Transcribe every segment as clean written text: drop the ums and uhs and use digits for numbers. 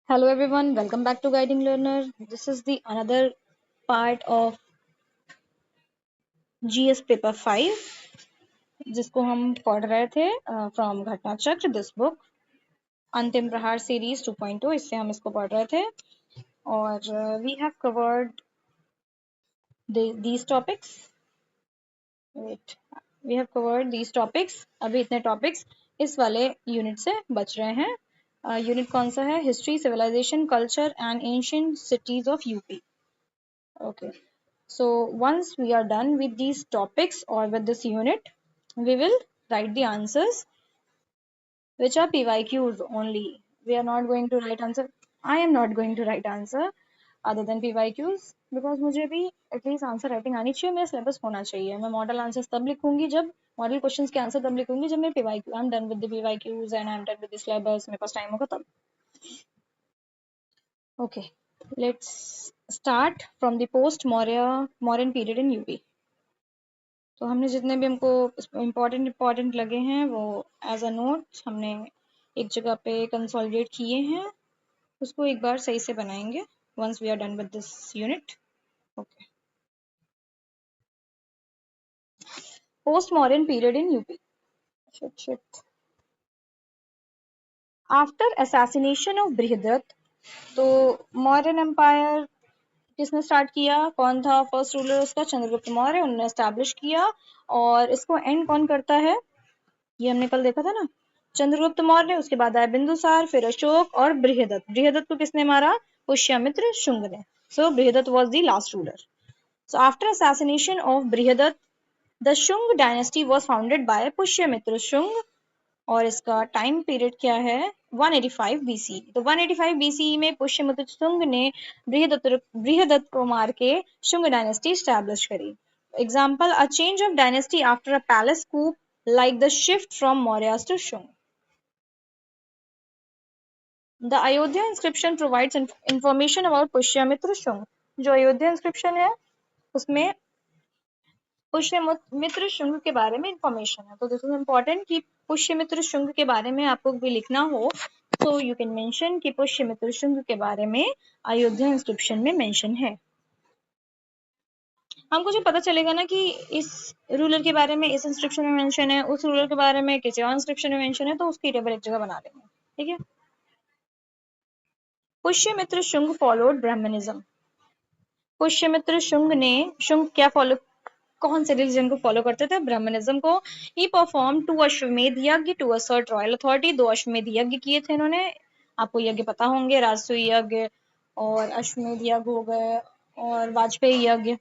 Hello everyone, welcome back to Guiding Learner. This is the another part of GS paper 5 जिसको हम पढ़ रहे थे फ्रॉम घटना चक्र दिस बुक अंतिम प्रहार सीरीज 2.0 इससे हम इसको पढ़ रहे थे और we have covered these topics. Wait, we have covered these topics. अभी इतने टॉपिक्स इस वाले यूनिट से बच रहे हैं. यूनिट कौन सा है? History, civilization, culture and ancient cities of UP. Okay. So once we are done with these topics or with this unit, we will write the answers which are PYQs only. We are not going to write answer. I am not going to write answer other than PYQs because मुझे भी at least answer writing आनी चाहिए, मेरा syllabus होना चाहिए. मैं model answers तब लिखूंगी जब मॉडल क्वेश्चंस के आंसर तब लिखूंगी जब मैं PYQ I am done with the PYQs and I am done with the syllabus, मेरे पास टाइम होगा तब. Okay, let's start from the post Mauryan period in UP. तो हमने जितने भी हमको इम्पोर्टेंट लगे हैं वो एज अ नोट हमने एक जगह पे कंसोलिडेट किए हैं, उसको एक बार सही से बनाएंगे once we are done with this unit. Okay. Post Mauryan period in UP. Shit. After assassination of Brihadatta, तो मौर्यन एम्पायर किसने स्टार्ट किया? कौन था फर्स्ट रूलर उसका? चंद्रगुप्त मौर्य. उन्होंने एस्टैब्लिश किया और इसको एंड कौन करता है? ये हमने कल देखा था ना, चंद्रगुप्त मौर्य. उसके बाद आया बिंदुसार, फिर अशोक और बृहदत्त. बृहदत्त को किसने मारा? पुष्यमित्र शुंग ने. So Brihadratha was the last ruler. So after assassination of Brihadratha the Shunga dynasty was founded by Pushyamitra Shunga और इसका टाइम पीरियड क्या है? 185 BC. तो 185 BC में पुष्यमित्र शुंग ने बृहदत्त को मार के शुंग डायनेस्टी स्टैब्लिश करी. Example, a change of dynasty after a palace coup like the shift from Mauryas to Shung. The Ayodhya inscription provides information about Pushyamitra Shung. जो अयोध्या इंस्क्रिप्शन है उसमें पुष्यमित्र शुंग के बारे में इंफॉर्मेशन है. तो दिस इज इम्पोर्टेंट कि पुष्यमित्र शुंग के बारे में आपको भी लिखना हो तो यू कैन मेंशन कि पुष्यमित्र शुंग के बारे में अयोध्या इंस्क्रिप्शन में मेंशन है. हमको जो पता चलेगा ना कि इस रूलर के बारे में इस इंस्क्रिप्शन में मेंशन है, उस रूलर के बारे में किसी और इंस्क्रिप्शन में मेंशन है, तो उसकी टेबल एक जगह बना लेंगे. ठीक है. Pushyamitra Shunga followed Brahmanism. पुष्यमित्र शुंग क्या फॉलो, कौन से रिलीजन को फॉलो करते थे? ब्राह्मणिज्म को. ही परफॉर्म 2 अश्वमेध यज्ञ टू असर्ट रॉयल अथॉरिटी. 2 अश्वमेध यज्ञ किए थे इन्होंने. आपको यज्ञ पता होंगे, राजसूय यज्ञ और अश्वमेध यज्ञ हो गए और वाजपेयी यज्ञ.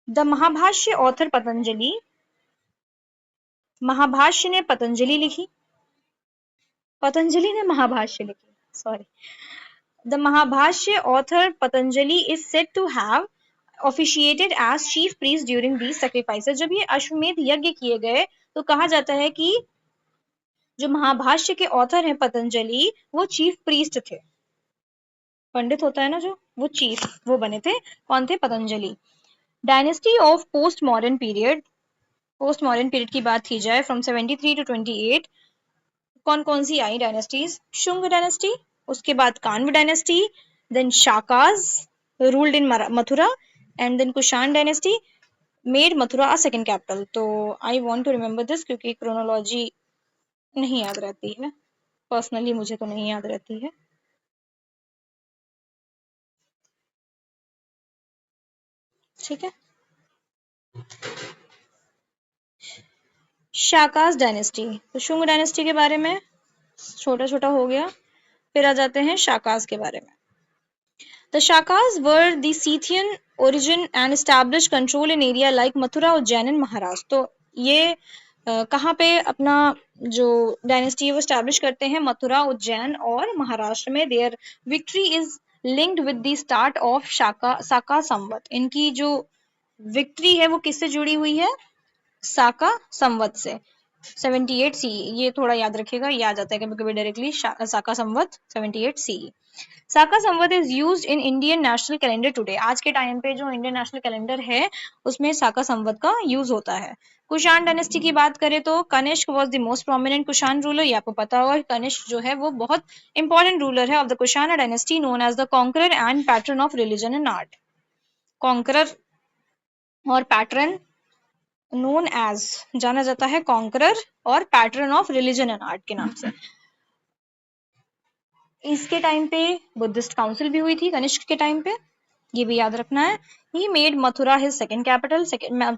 The Mahabhashya author Patanjali. महाभाष्य ने पतंजलि लिखी. पतंजलि ने महाभाष्य लिखी, sorry. The Mahabhashya author Patanjali is said to have officiated as chief priest during these sacrifices. जब ये अश्वमेध यज्ञ किए गए तो कहा जाता है कि जो महाभाष्य के ऑथर हैं पतंजलि वो चीफ प्रीस्ट थे. पंडित होता है ना जो, वो चीफ वो बने थे. कौन थे? Patanjali. Dynasty of post modern period. Post modern period की बात की जाए फ्रॉम 73 to 28 कौन कौन सी आई डायनेस्टीज? शुंग डायनेस्टी, उसके बाद Kanva dynasty, then Shakas ruled in Mathura and then Kushan dynasty made Mathura a second capital. तो I want to remember this क्योंकि क्रोनोलॉजी नहीं याद रहती है. पर्सनली मुझे तो नहीं याद रहती है. ठीक है. शाकाज डायनेस्टी. तो शुंग डायनेस्टी के बारे में छोटा छोटा हो गया. फिर आ जाते हैं शाकाज के बारे में. The Shakas were the Scythian origin and established control in area like Mathura, Ujjain and Maharashtra. तो ये कहाँ पे अपना जो डायनेस्टी है वो स्टैब्लिश करते हैं? मथुरा, उज्जैन और महाराष्ट्र में. Their victory is linked with the start of Saka Samvat. इनकी जो विक्ट्री है वो किससे जुड़ी हुई है? साका संवत से. 78 सी, ये थोड़ा याद रखिएगा, ये आ जाता है कभी कभी directly. Saka Samvat 78 C. Saka Samvat is used in Indian national calendar today. आज के टाइम पे जो इंडियन नेशनल कैलेंडर है उसमें साका संवत का यूज होता है। कुषाण डायनेस्टी की बात करें तो Kanishka was the most prominent Kushan ruler. ये आपको पता होगा, कनिष्क जो है वो बहुत इंपॉर्टेंट रूलर है of the Kushan dynasty, known as the conqueror and pattern of religion and art. Conqueror और पैटर्न, नोन एज, जाना जाता है कॉन्करर और pattern of religion and art के नाम से। इसके टाइम पे बुद्धिस्ट काउंसिल भी हुई थी कनिष्क के टाइम पे, ये भी याद रखना है। He made Mathura his second capital,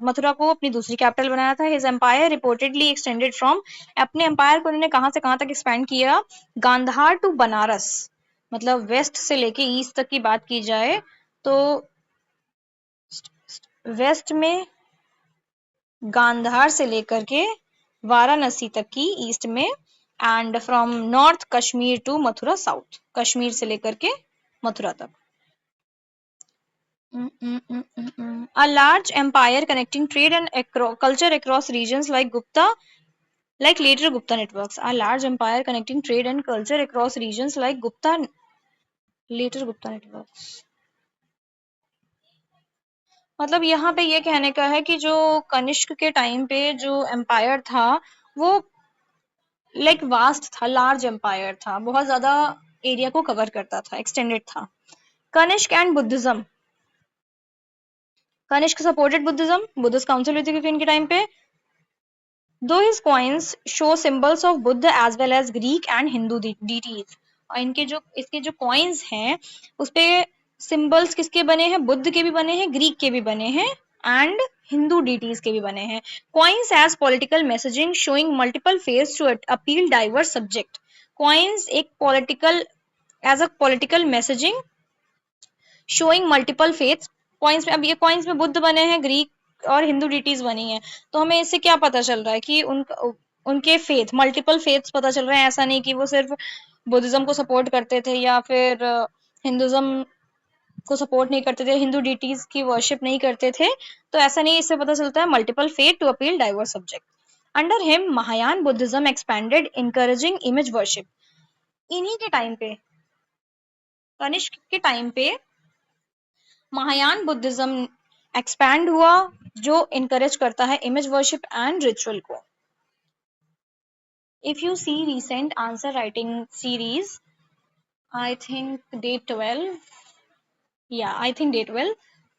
Mathura को अपनी दूसरी कैपिटल बनाया था। His empire reportedly extended from, अपने एम्पायर को उन्होंने कहां से कहां तक एक्सपैंड किया, गांधार टू बनारस, मतलब वेस्ट से लेके ईस्ट तक की बात की जाए तो वेस्ट में गांधार से लेकर के वाराणसी तक की ईस्ट में, and from north Kashmir to Mathura south, Kashmir से लेकर के मथुरा तक। A large empire connecting trade and culture across regions like later Gupta networks. A large empire connecting trade and culture across regions like later Gupta networks. मतलब यहाँ पे ये कहने का है कि जो कनिष्क के टाइम पे जो एम्पायर था वो लाइक वास्ट था, लार्ज एम्पायर था, बहुत ज्यादा एरिया को कवर करता था, एक्सटेंडेड था। Kanishka and Buddhism, Kanishka supported Buddhism, Buddhist council हुई थी इनके टाइम पे। दो his coins show symbols of Buddha as well as Greek and Hindu deities, और इसके जो कॉइन्स हैं उस पे सिंबल्स किसके बने हैं, बुद्ध के भी बने हैं, ग्रीक के भी बने हैं एंड हिंदू डीटीज के भी बने हैं। Coins as political messaging showing multiple face to appeal diverse subject. Coins एक political, as a political messaging showing multiple faiths. Coins में, अब ये कॉइन्स में बुद्ध बने हैं, ग्रीक और हिंदू डिटीज बनी है, तो हमें इससे क्या पता चल रहा है कि उनके फेथ, मल्टीपल फेथ्स पता चल रहे हैं। ऐसा नहीं कि वो सिर्फ बुद्धिज्म को सपोर्ट करते थे या फिर हिंदुज्म को सपोर्ट नहीं करते थे, हिंदू डिटीज की वर्शिप नहीं करते थे, तो ऐसा नहीं, इससे पता चलता है multiple faith to appeal diverse subject. Under him Mahayana Buddhism expanded encouraging image worship. इन्हीं के टाइम पे, कनिष्क के टाइम पे महायान बुद्धिज्म एक्सपैंड हुआ जो इनकरेज करता है इमेज वर्शिप एंड रिचुअल को। If you see recent answer writing series, I think day 12, या आई थिंक डे 12,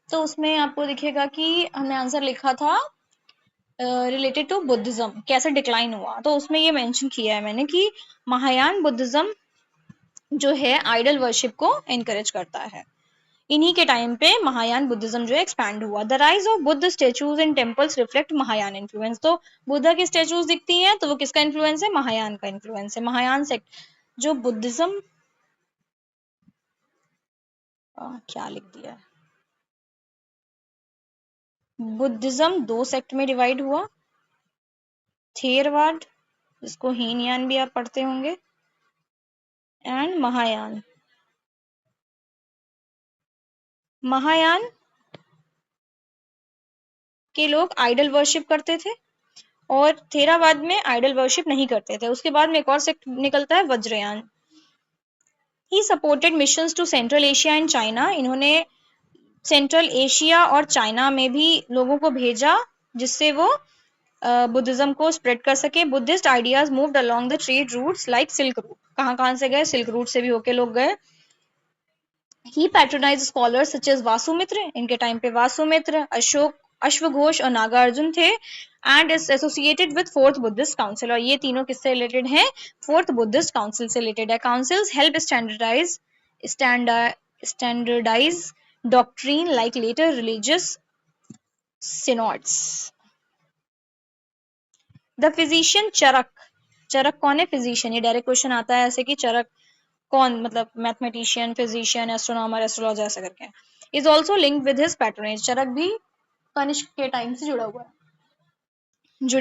तो उसमें आपको दिखेगा कि हमने आंसर लिखा था रिलेटेड टू बुद्धिज्म कैसे डिक्लाइन हुआ, तो उसमें ये मेंशन किया है मैंने कि महायान बुद्धिज्म जो है आइडल वर्शिप को एनकरेज करता है। इन्हीं के टाइम पे महायान बुद्धिज्म जो है एक्सपैंड हुआ। The rise of Buddha statues in temples reflect Mahayana influence. तो बुद्धा की स्टेचूज दिखती हैं तो वो किसका इन्फ्लुएंस है, महायान का इन्फ्लुएंस है। महायान सेक्ट जो बुद्धिज्म, क्या लिख दिया है, बुद्धिज्म दो सेक्ट में डिवाइड हुआ, थेरवाद जिसको हीनयान भी आप पढ़ते होंगे, एंड महायान। महायान के लोग आइडल वर्शिप करते थे और थेरावाद में आइडल वर्शिप नहीं करते थे। उसके बाद में एक और सेक्ट निकलता है Vajrayana. He supported missions to Central Asia and China. इन्होंने सेंट्रल एशिया और चाइना में भी लोगों को भेजा जिससे वो बुद्धिज्म को स्प्रेड कर सके। Buddhist ideas moved along the trade routes like silk route. कहां कहां से गए, सिल्क रूट से भी होके लोग गए। He patronise scholars such as Vasumitra. इनके टाइम पे वासुमित्र, अशोक, अश्वघोष और नागार्जुन थे। And is associated with fourth Buddhist council. और ये तीनों किससे रिलेटेड हैं, फोर्थ बुद्धिस्ट काउंसिल से रिलेटेड है। Councils help standardise doctrine like later religious synods. The physician Charaka. Charaka कौन है, फिजिशियन। ये डायरेक्ट क्वेश्चन आता है ऐसे कि चरक कौन, मतलब मैथमेटिशियन, फिजिशियन, एस्ट्रोनॉमर, एस्ट्रोलॉजर ऐसा करके। Is also linked with his patronage. Charaka भी कनिष्क के टाइम से जुड़े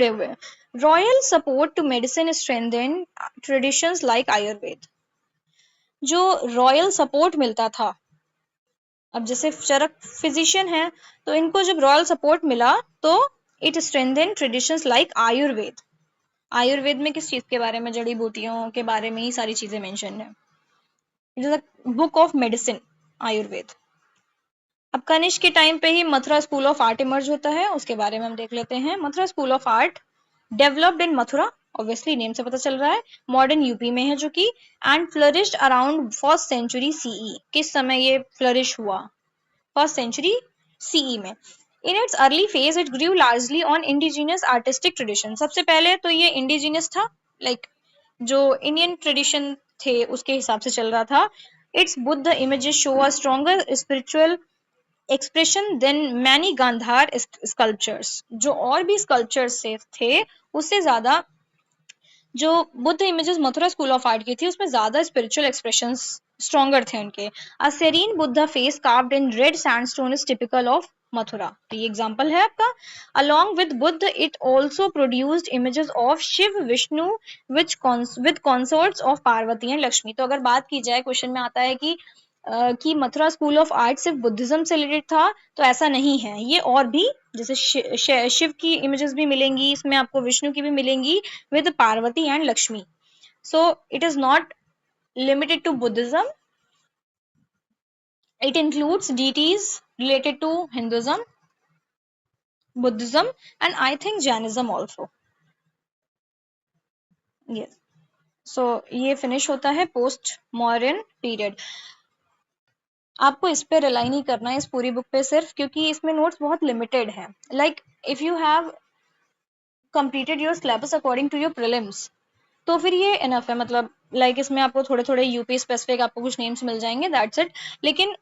हुए हैं। Royal support to medicine strengthen traditions like Ayurveda. जो रॉयल सपोर्ट मिलता था, अब जैसे चरक फिजिशियन है तो इनको जब रॉयल सपोर्ट मिला तो it strengthen traditions like Ayurveda. Ayurveda में किस चीज के बारे में, जड़ी बूटियों के बारे में ही सारी चीजें मेंशन है। It is a book of medicine, Ayurveda. अब कनिष्क के टाइम पे ही Mathura school of art emerge होता है, उसके बारे में हम देख लेते हैं। Mathura school of art developed in Mathura, obviously name से पता चल रहा है, मॉडर्न यूपी में है जो कि, and flourished around first century CE. किस समय ये फ्लरिश हुआ? फर्स्ट सेंचुरी सीई में। In its early phase it grew largely on indigenous artistic tradition. सबसे पहले तो ये इंडिजिनियस था, लाइक जो इंडियन ट्रेडिशन थे उसके हिसाब से चल रहा था। It's Buddha images show a stronger spiritual expression than many Gandhara sculptures. जो और भी स्कल्पचर्स से थे उससे ज्यादा जो Buddha images Mathura school of art की थी उसमें ज्यादा स्पिरिचुअल एक्सप्रेशंस स्ट्रॉन्गर थे उनके। A serene Buddha face carved in red sandstone is typical of Mathura. तो ये एग्जांपल है आपका। along with buddha it also produced images of Shiva Vishnu which with consorts of Parvati and Lakshmi. तो अगर बात की जाए, क्वेश्चन में आता है कि मथुरा स्कूल ऑफ आर्ट सिर्फ बुद्धिज्म से रिलेटेड था, तो ऐसा नहीं है। ये और भी, जैसे शिव की इमेजेस भी मिलेंगी इसमें आपको, विष्णु की भी मिलेंगी with Parvati and Lakshmi. so it is not limited to buddhism, it includes deities related to hinduism, buddhism and I think jainism also. yes, so ये फिनिश होता है पोस्ट मॉडर्न पीरियड। आपको इस पे रिलाई नहीं करना है इस पूरी बुक पे सिर्फ, क्योंकि इसमें नोट्स बहुत लिमिटेड हैं। Like if you have completed your syllabus according to your prelims, तो फिर ये इनफ है। मतलब लाइक इसमें आपको थोड़े थोड़े यूपी स्पेसिफिक आपको कुछ नेम्स मिल जाएंगे, दैट्स इट। लेकिन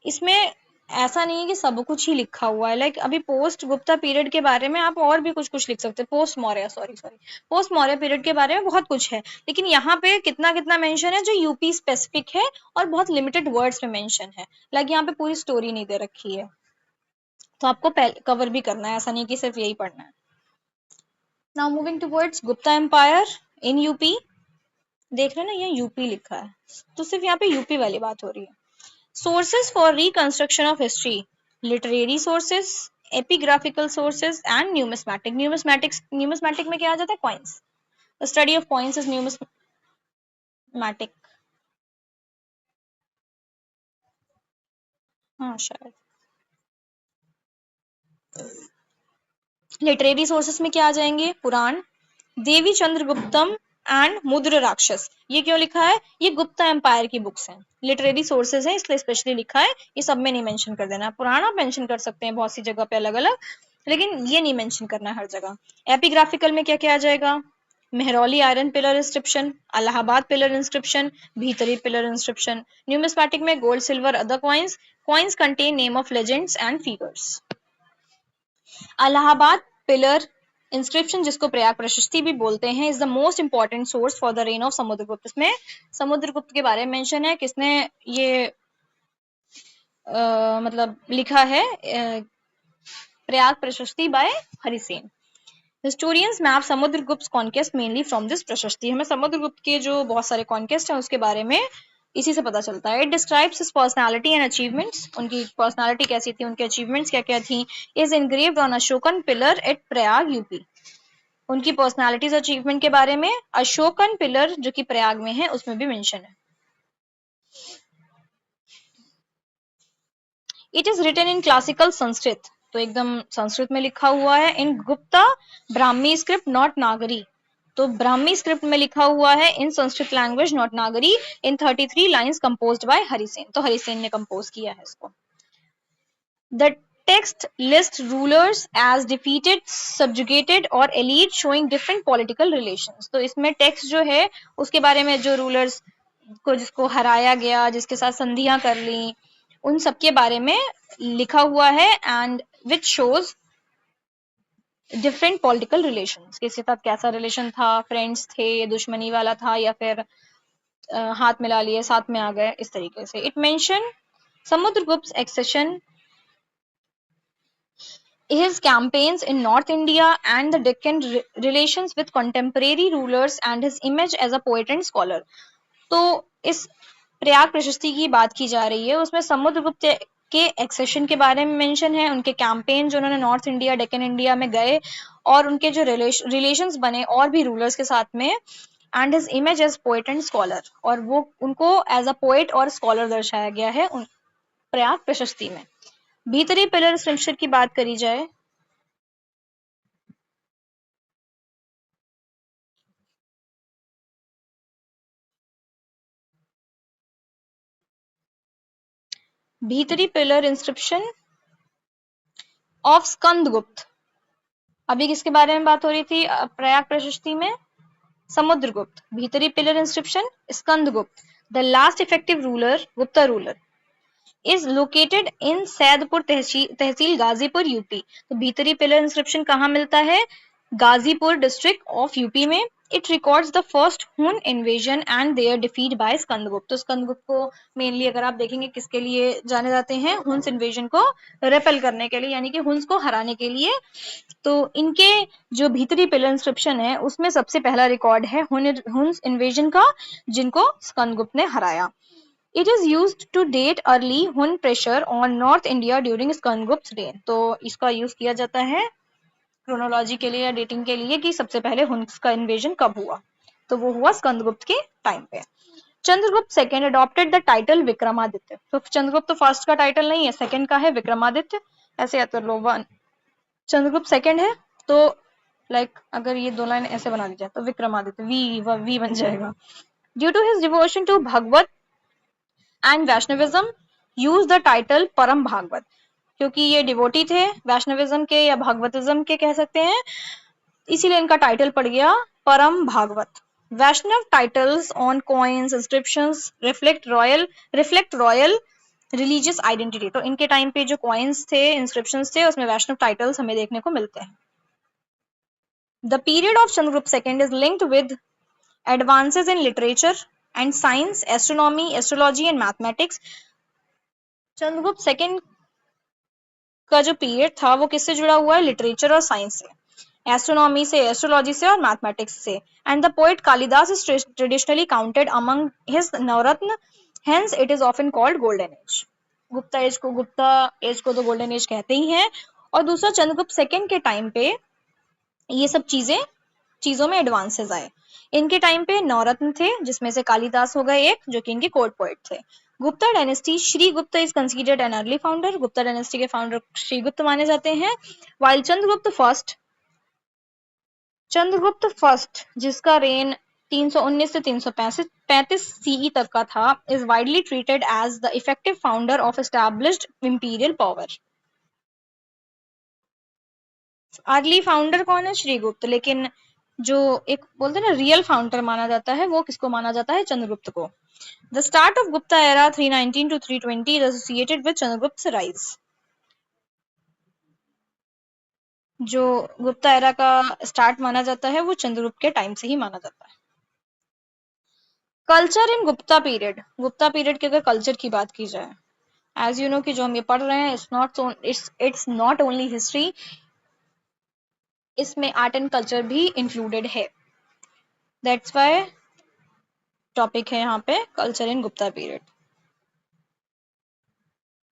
इसमें ऐसा नहीं है कि सब कुछ ही लिखा हुआ है। लाइक अभी पोस्ट गुप्ता पीरियड के बारे में आप और भी कुछ कुछ लिख सकते हैं, post Maurya post Maurya period के बारे में बहुत कुछ है, लेकिन यहाँ पे कितना कितना मेंशन है जो यूपी स्पेसिफिक है और बहुत लिमिटेड वर्ड्स में मेंशन है। लाइक यहाँ पे पूरी स्टोरी नहीं दे रखी है, तो आपको कवर भी करना है, ऐसा नहीं कि सिर्फ यही पढ़ना है। Now moving towards Gupta empire in UP. देख रहे हैं ना, ये यूपी लिखा है, तो सिर्फ यहाँ पे यूपी वाली बात हो रही है। Sources for reconstruction of history: literary sources, epigraphical sources and numismatic. Numismatic में क्या आ जाता है? Coins. The study of coins is numismatic. हाँ शायद। लिटरेरी सोर्सेस में क्या आ जाएंगे? पुराण, देवी चंद्रगुप्तम एंड मुद्र राक्षस। ये क्यों लिखा है? ये गुप्ता एम्पायर की बुक्स हैं, लिटरेरी सोर्सेज हैं इसलिए स्पेशली लिखा है। ये सब में नहीं मेंशन कर देना। पुराण आप मेंशन कर सकते हैं बहुत सी जगह पे अलग अलग, लेकिन ये नहीं मेंशन करना है हर जगह। एपिग्राफिकल में क्या क्या आ जाएगा? Mehrauli iron pillar inscription, Allahabad pillar inscription, भीतरी पिलर इंस्क्रिप्शन। न्यूमिस्मेटिक में gold silver other coins, coins contain name of legends and figures. Allahabad pillar inscription, जिसको प्रयाग प्रशस्ति भी बोलते हैं, is the most important source for the rain of Samudragupta. इसमें समुद्रगुप्त के बारे में मेंशन है, किसने ये मतलब लिखा है, Prayag Prashasti by Harisena. Historians map Samudragupta conquest mainly from this Prashasti. हमें समुद्रगुप्त के जो बहुत सारे कॉन्केस्ट हैं उसके बारे में इसी से पता चलता है। It describes his personality and achievements. उनकी पर्सनालिटी कैसी थी, उनके अचीवमेंट्स क्या क्या थी। Is engraved on Ashokan pillar at Prayag UP. उनकी पर्सनालिटीज अचीवमेंट के बारे में अशोकन पिलर जो कि प्रयाग में है उसमें भी मेंशन है। It is written in classical Sanskrit, तो एकदम संस्कृत में लिखा हुआ है। In Gupta Brahmi script not Nagari, तो ब्राह्मी स्क्रिप्ट में लिखा हुआ है। In Sanskrit language not Nagari, in 33 lines composed by Harisena, तो हरिसेन ने कंपोज किया है इसको। The text list rulers as defeated, subjugated और elite showing different political relations. तो इसमें टेक्स्ट जो है उसके बारे में, जो रूलर्स को जिसको हराया गया, जिसके साथ संधियां कर ली, उन सब के बारे में लिखा हुआ है। And which shows different political relations, किसके साथ कैसा रिलेशन था, फ्रेंड्स थे, दुश्मनी वाला था, या फिर हाथ मिला लिए, साथ में आ गए, इस तरीके से। It mention Samudragupta accession, his campaigns in North India and the Deccan relations with contemporary rulers and his image as a poet and scholar. तो इस प्रयाग प्रशस्ति की बात की जा रही है, उसमें समुद्रगुप्त के एक्सेशन के बारे में मेंशन है, उनके कैंपेन जो उन्होंने नॉर्थ इंडिया डेक्कन इंडिया में गए और उनके जो रिलेशंस बने और भी रूलर्स के साथ में, and his image as poet and scholar, और वो उनको एज अ पोएट और स्कॉलर दर्शाया गया है प्रयाग प्रशस्ति में। भीतरी पिलर स्क्रिप्चर की बात करी जाए, भीतरी पिलर इंस्क्रिप्शन ऑफ स्कंदगुप्त। अभी किसके बारे में बात हो रही थी प्रयाग प्रशस्ति में? Samudragupta. Bhitari pillar inscription Skandagupta, the last effective ruler, Gupta ruler, is located in Saidpur tehsil Ghazipur UP. तो भीतरी पिलर इंस्क्रिप्शन कहाँ मिलता है? गाजीपुर डिस्ट्रिक्ट ऑफ यूपी में। It records the first Hun invasion and their defeat by Skandagupta. तो स्कंदगुप्त को मेनली अगर आप देखेंगे किसके लिए जाने जाते हैं? हुन्स इन्वेजन को रेपेल करने के लिए, यानी कि हुन्स को हराने के लिए। तो इनके जो भीतरी पिलर इंस्क्रिप्शन है उसमें सबसे पहला रिकॉर्ड है हुन्स इन्वेजन का, जिनको स्कंदगुप्त ने हराया। It is used to date early Hun pressure on North India during Skandgupt's reign। तो इसका यूज किया जाता है क्रोनोलॉजी के लिए या डेटिंग के लिए कि सबसे पहले हुन्स का इन्वेजन कब हुआ, तो वो हुआ स्कंदगुप्त के टाइम पे। Chandragupta second adopted the title Vikramaditya. तो चंद्रगुप्त तो फर्स्ट का टाइटल नहीं है, सेकेंड का है विक्रमादित्य, ऐसे या तो लोवन चंद्रगुप्त सेकेंड है, तो लाइक अगर ये दो लाइन ऐसे बना दी जाए तो विक्रमादित्य वी बन जाएगा। Due to his devotion to Bhagavata and Vaishnavism use the title Param Bhagavat. क्योंकि ये डिवोटी थे वैष्णविज्म के या भागवतिज्म के कह सकते हैं, इसीलिए इनका टाइटल पड़ गया Parama Bhagavata. Vaishnava titles on coins inscriptions reflect royal religious identity. तो इनके टाइम पे जो कॉइन्स थे, इंस्क्रिप्शंस थे, उसमें वैष्णव टाइटल्स हमें देखने को मिलते हैं। The period of Chandragupta second is linked with advances in literature and science, astronomy, astrology and mathematics। Chandragupta second का जो पीरियड था वो किससे जुड़ा हुआ है? लिटरेचर और साइंस से, एस्ट्रोनॉमी से, एस्ट्रोलॉजी से और मैथमेटिक्स से। And the poet Kalidasa is traditionally counted among his Navratna, hence it is often called golden age. Gupta age को तो गोल्डन एज कहते ही हैं। और दूसरा, चंद्रगुप्त सेकेंड के टाइम पे ये सब चीजों में एडवांसेस आए। इनके टाइम पे नवरत्न थे, जिसमें से कालिदास हो गए एक, जो कि इनके कोर्ट पोएट थे। Gupta dynasty, Shri Gupta is considered an early founder. Gupta dynasty के फाउंडर श्रीगुप्त माने जाते हैं। वाइल चंद्रगुप्त फर्स्ट जिसका रेन 319 से 335 सीई तक का था, is widely treated as the effective founder of established imperial power. Early founder कौन है? श्रीगुप्त। लेकिन जो एक बोलते हैं ना रियल फाउंडर माना जाता है, वो किसको माना जाता है? चंद्रगुप्त को। The start of Gupta era 319 to 320 is associated with Chandragupta rise. जो गुप्ता एरा का स्टार्ट माना जाता है वो चंद्रगुप्त के टाइम से ही माना जाता है। Culture in Gupta period, Gupta period के अगर कल्चर की बात की जाए, एज यू नो कि जो हम ये पढ़ रहे हैं इट्स नॉट ओनली हिस्ट्री, इसमें आर्ट एंड कल्चर भी इंक्लूडेड है। दैट्स वाई टॉपिक है यहाँ पे कल्चर इन गुप्ता पीरियड।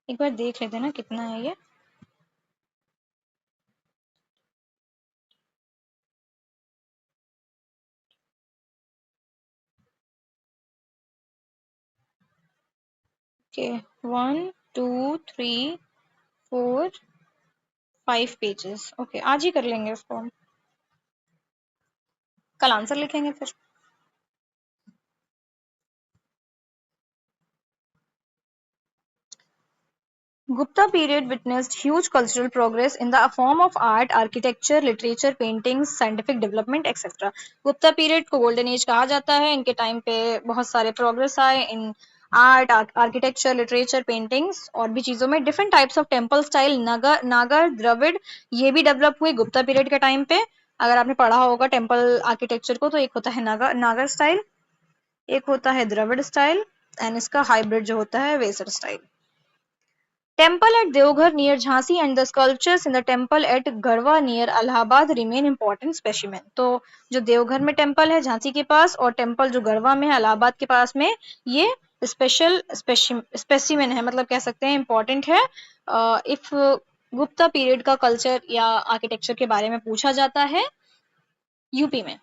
एक बार देख लेते हैं ना कितना है ये। Okay, 1 2 3 4 5 pages. ओके, आज ही कर लेंगे इसको, कल आंसर लिखेंगे फिर। Gupta period witnessed huge cultural progress in the form of art, architecture, literature, paintings, scientific development, etc. Gupta period को golden age कहा जाता है। इनके टाइम पे बहुत सारे प्रोग्रेस आए इन आर्ट, आर्किटेक्चर, लिटरेचर, पेंटिंग्स और भी चीजों में। Different types of temple style नागर, द्रविड़, ये भी डेवलप हुए गुप्ता पीरियड के टाइम पे। अगर आपने पढ़ा होगा टेम्पल आर्किटेक्चर को, तो एक होता है नागर स्टाइल, एक होता है द्रविड़ स्टाइल, एंड इसका हाइब्रिड जो होता है Vesara style. Temple at Deoghar near Jhansi and the sculptures in the temple at Garhwa near Allahabad remain important specimen। तो जो देवघर में टेम्पल है झांसी के पास, और टेम्पल जो गढ़वा में है इलाहाबाद के पास में, ये स्पेशल स्पेसिमेन है, मतलब कह सकते हैं इम्पोर्टेंट है। इफ गुप्ता पीरियड का कल्चर या आर्किटेक्चर के बारे में पूछा जाता है यूपी में।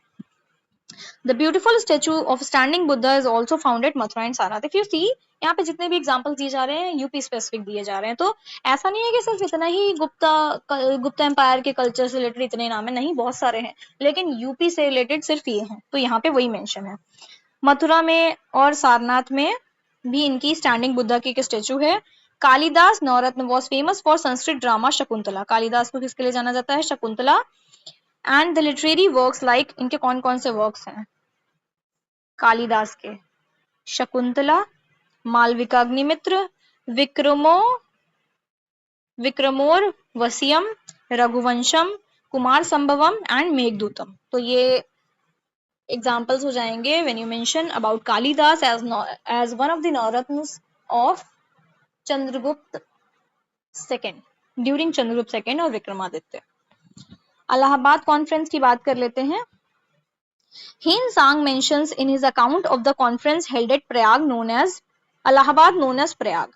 The beautiful statue of standing Buddha is also found at Mathura and Sarnath. If you see, यहाँ पे जितने भी एग्जाम्पल दिए जा रहे हैं यूपी स्पेसिफिक दिए जा रहे हैं, तो ऐसा नहीं है कि सिर्फ इतना ही गुप्ता एम्पायर के कल्चर से रिलेटेड इतने नाम है, नहीं, बहुत सारे हैं, लेकिन यूपी से रिलेटेड सिर्फ ये हैं, तो यहाँ पे वही मेंशन है। मथुरा में और सारनाथ में भी इनकी स्टैंडिंग बुद्धा की एक स्टेचू है। Kalidasa Navratna was famous for Sanskrit drama Shakuntala. Kalidasa को किसके लिए जाना जाता है? Shakuntala. And the literary works like, इनके कौन कौन से वर्क्स हैं कालिदास के? Shakuntala, Malavikagnimitra, Vikramorvashiyam, Raghuvamsham, Kumarasambhavam and Meghadutam. तो ये एग्जाम्पल्स हो जाएंगे when you mention about Kalidasa as one of the Navratnas of Chandragupta second, during Chandragupta second और विक्रमादित्य। अलाहाबाद कॉन्फ्रेंस की बात कर लेते हैं। Hien Sang mentions in his account of the conference held at Prayag known as Allahabad known as Prayag.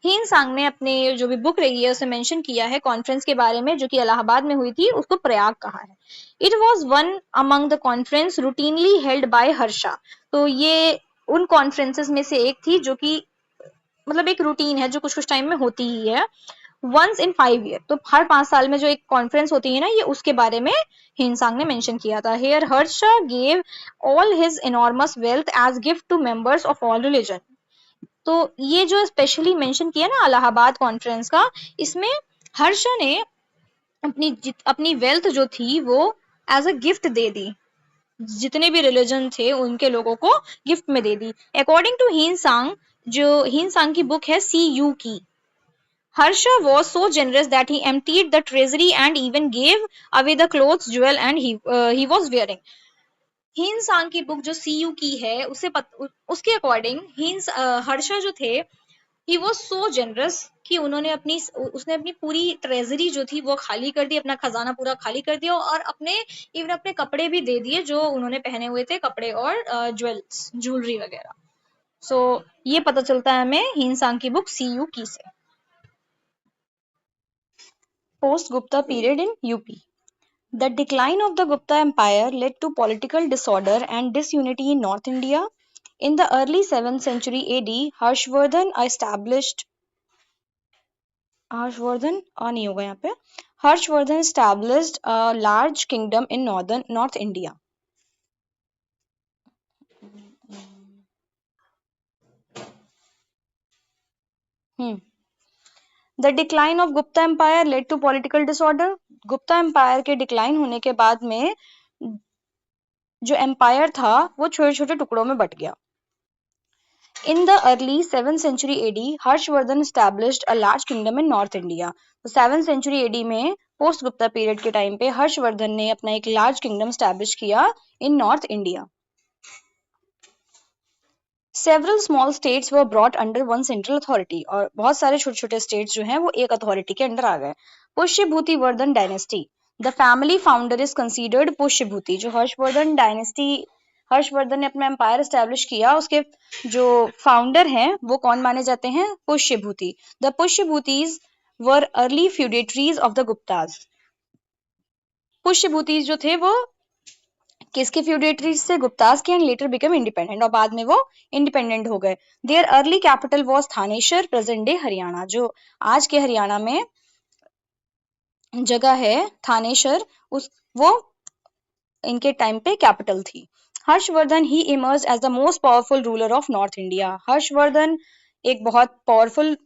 हीन सांग ने अपने जो भी बुक रही है उसे मेंशन किया है कॉन्फ्रेंस के बारे में जो कि इलाहाबाद में हुई थी, उसको प्रयाग कहा है। It was one among the conference routinely held by Harsha. तो ये उन कॉन्फ्रेंसेस में से एक थी जो कि मतलब एक रूटीन है जो कुछ कुछ टाइम में होती ही है। वंस इन 5 ईयर, तो हर 5 साल में जो एक कॉन्फ्रेंस होती है ना, ये उसके बारे में हिंसांग ने मेंशन किया था। Here Harsha gave all his enormous wealth as gift to members of all religion. तो ये जो स्पेशली मेंशन किया ना इलाहाबाद कॉन्फ्रेंस का, इसमें हर्षा ने अपनी वेल्थ जो थी वो एज अ गिफ्ट दे दी, जितने भी रिलीजन थे उनके लोगों को गिफ्ट में दे दी। अकॉर्डिंग टू हीन सांग, जो हीन सांग की बुक है सी यू की, Harsha was so generous that he emptied the treasury and even gave away the clothes, jewel and he was wearing. हीन सांग की बुक जो सीयू की है उसके अकॉर्डिंग हर्षा जो थे, ही वॉज सो जेनरस कि उसने अपनी पूरी ट्रेजरी जो थी वो खाली कर दी, अपना खजाना पूरा खाली कर दिया और अपने कपड़े भी दे दिए जो उन्होंने पहने हुए थे, कपड़े और ज्वेलरी वगैरह। सो ये पता चलता है हमें हीन सांग की बुक सीयू की से। Post Gupta period in UP. The decline of the Gupta Empire led to political disorder and disunity in North India. In the early 7th century AD, Harshvardhan established a large kingdom in North India. The decline of Gupta Empire led to political disorder. Gupta Empire के decline होने के बाद में जो empire था वो छोटे छोटे टुकड़ों में बट गया। In the early 7th century AD, Harshvardhan established a large kingdom in North India. तो 7th century AD में पोस्ट गुप्ता पीरियड के टाइम पे हर्षवर्धन ने अपना एक लार्ज किंगडम स्टैब्लिश किया in north India. Several small states were brought under one central authority, और बहुत सारे छोटे छोटे स्टेट्स जो हैं वो एक अथॉरिटी के अंडर आ गए। Pushyabhuti Vardhan dynasty, the family founder is considered Pushyabhuti. जो हर्षवर्धन ने अपना एम्पायर एस्टेब्लिश किया, उसके जो फाउंडर हैं वो कौन माने जाते हैं? Pushyabhuti. The Pushyabhutis were early feudatories of the Guptas. Pushyabhutis जो थे वो किसके फ्यूडेटरीज से? गुप्ताज के, एंड लेटर बिकम इंडिपेंडेंट, और बाद में वो इंडिपेंडेंट हो गए। Their early capital was Thanesar, present day Haryana. जो आज के हरियाणा में जगह है थानेश्वर, वो इनके टाइम पे कैपिटल थी। Harshavardhana he emerge as the most powerful ruler of north India. Harshavardhana एक बहुत पावरफुल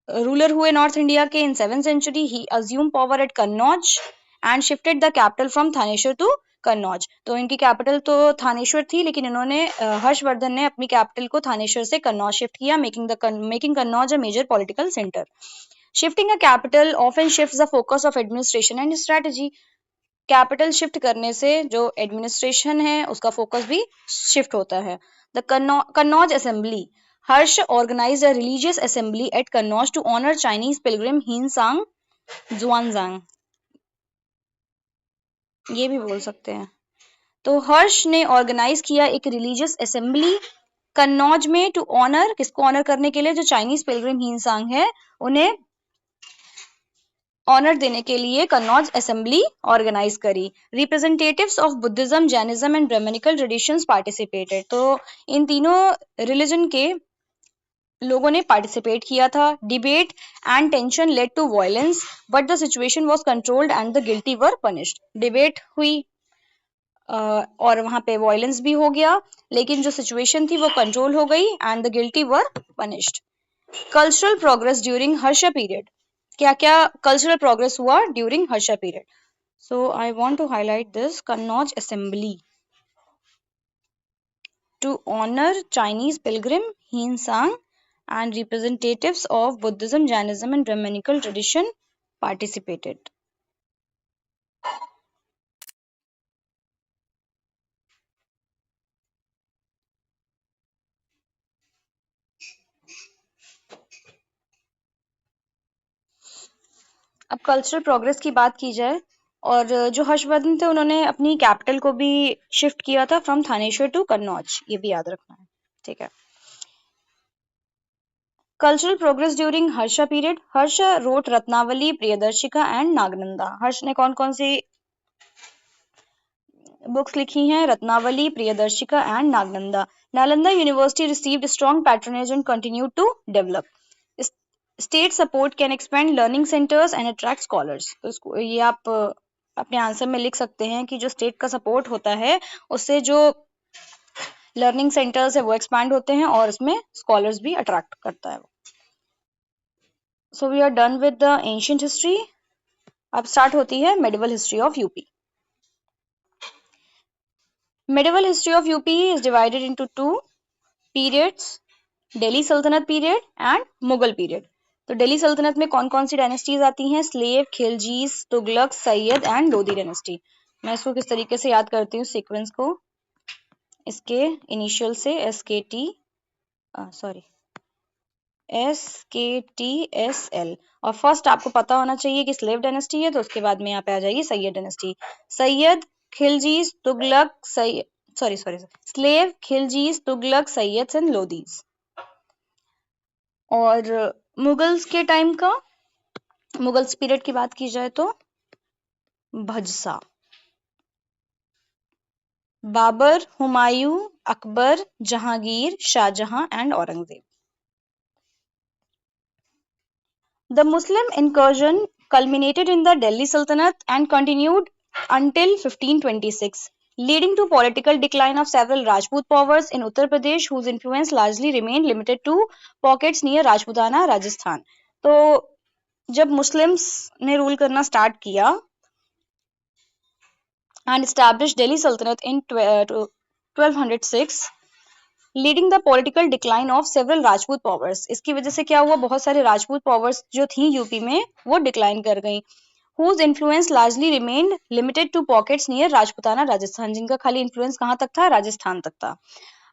रूलर हुए नॉर्थ इंडिया के। In 7th century he assume power at Kannauj and shifted the capital from Thaneshwar to Kannauj. तो इनकी कैपिटल तो थानेश्वर थी, लेकिन इन्होंने हर्षवर्धन ने अपनी कैपिटल को थानेश्वर से कन्नौज शिफ्ट किया, making Kannauj a major political centre. Shifting a capital often shifts the focus of administration and strategy. Capital shift करने से जो एडमिनिस्ट्रेशन है उसका फोकस भी शिफ्ट होता है। The Kannauj assembly, Harsha organised a religious assembly at Kannauj to honour Chinese pilgrim Hiuen Tsang जुआनजांग। ये भी बोल सकते हैं। तो हर्ष ने ऑर्गेनाइज किया एक रिलीजियस असेंबली कन्नौज में टू ऑनर, किसको ऑनर करने के लिए? जो चाइनीज पिलग्रिम हीन सांग है उन्हें ऑनर देने के लिए कन्नौज असेंबली ऑर्गेनाइज करी। Representatives of Buddhism, Jainism and Brahmanical traditions participated. तो इन तीनों रिलीजन के लोगों ने पार्टिसिपेट किया था। Debate and tension led to violence but the situation was controlled and the guilty were punished. Debate हुई और वहां पे वायलेंस भी हो गया, लेकिन जो सिचुएशन थी वो कंट्रोल हो गई and the guilty were punished. Cultural progress during Harsha period. क्या क्या कल्चरल प्रोग्रेस हुआ during Harsha period? So I want to highlight this Kannauj assembly to honor Chinese pilgrim Hien Sang and representatives of Buddhism, Jainism and Brahmanical tradition participated. अब cultural progress की बात की जाए, और जो हर्षवर्धन थे उन्होंने अपनी कैपिटल को भी शिफ्ट किया था फ्रॉम थानेश्वर टू कन्नौज, ये भी याद रखना है, ठीक है। Cultural progress during Harsha period. Harsha wrote Ratnavali, Priyadarshika and Nagananda. Harsha ने कौन कौन सी बुक्स लिखी हैं? Ratnavali, Priyadarshika and Nagananda. Nalanda university received strong patronage and continued to develop. State support can expand learning centres and attract scholars. तो ये आप अपने आंसर में लिख सकते हैं कि जो स्टेट का सपोर्ट होता है उससे जो लर्निंग सेंटर्स है वो एक्सपैंड होते हैं और उसमें स्कॉलर्स भी अट्रैक्ट करता है। So we are done with the ancient history. अब स्टार्ट होती है medieval history of UP. Medieval history of UP is divided into two periods, Delhi Sultanate period and Mughal period. तो दिल्ली सल्तनत में कौन कौन सी डायनेस्टीज आती हैं? Slave, Khiljis, Tughlaq, Sayyid and Lodi dynasty. मैं इसको किस तरीके से याद करती हूँ सीक्वेंस को, इसके इनिशियल से SKTSL, और फर्स्ट आपको पता होना चाहिए कि स्लेव डायनेस्टी है, तो उसके बाद में यहाँ पे आ जाएगी Sayyid dynasty. Sayyid, Khiljis, Tughlaq, slave, Khiljis, Tughlaq, Sayyid and Lodis. और मुगल्स के टाइम का, मुगल्स पीरियड की बात की जाए तो भजसा, Babur, Humayun, Akbar, Jahangir, Shahjahan and Aurangzeb. The Muslim incursion culminated in the Delhi Sultanate and continued until 1526, leading to political decline of several Rajput powers in Uttar Pradesh, whose influence largely remained limited to pockets near Rajputana, Rajasthan. तो जब Muslims ने rule करना start किया and established Delhi Sultanate in 1206, leading the political decline of several Rajput powers. इसकी वजह से क्या हुआ? बहुत सारे राजपूत पावर्स जो थी यूपी में वो डिक्लाइन कर गई। Whose influence largely remained limited to pockets near Rajputana, Rajasthan, जिनका खाली इन्फ्लुएंस कहाँ तक था? राजस्थान तक था।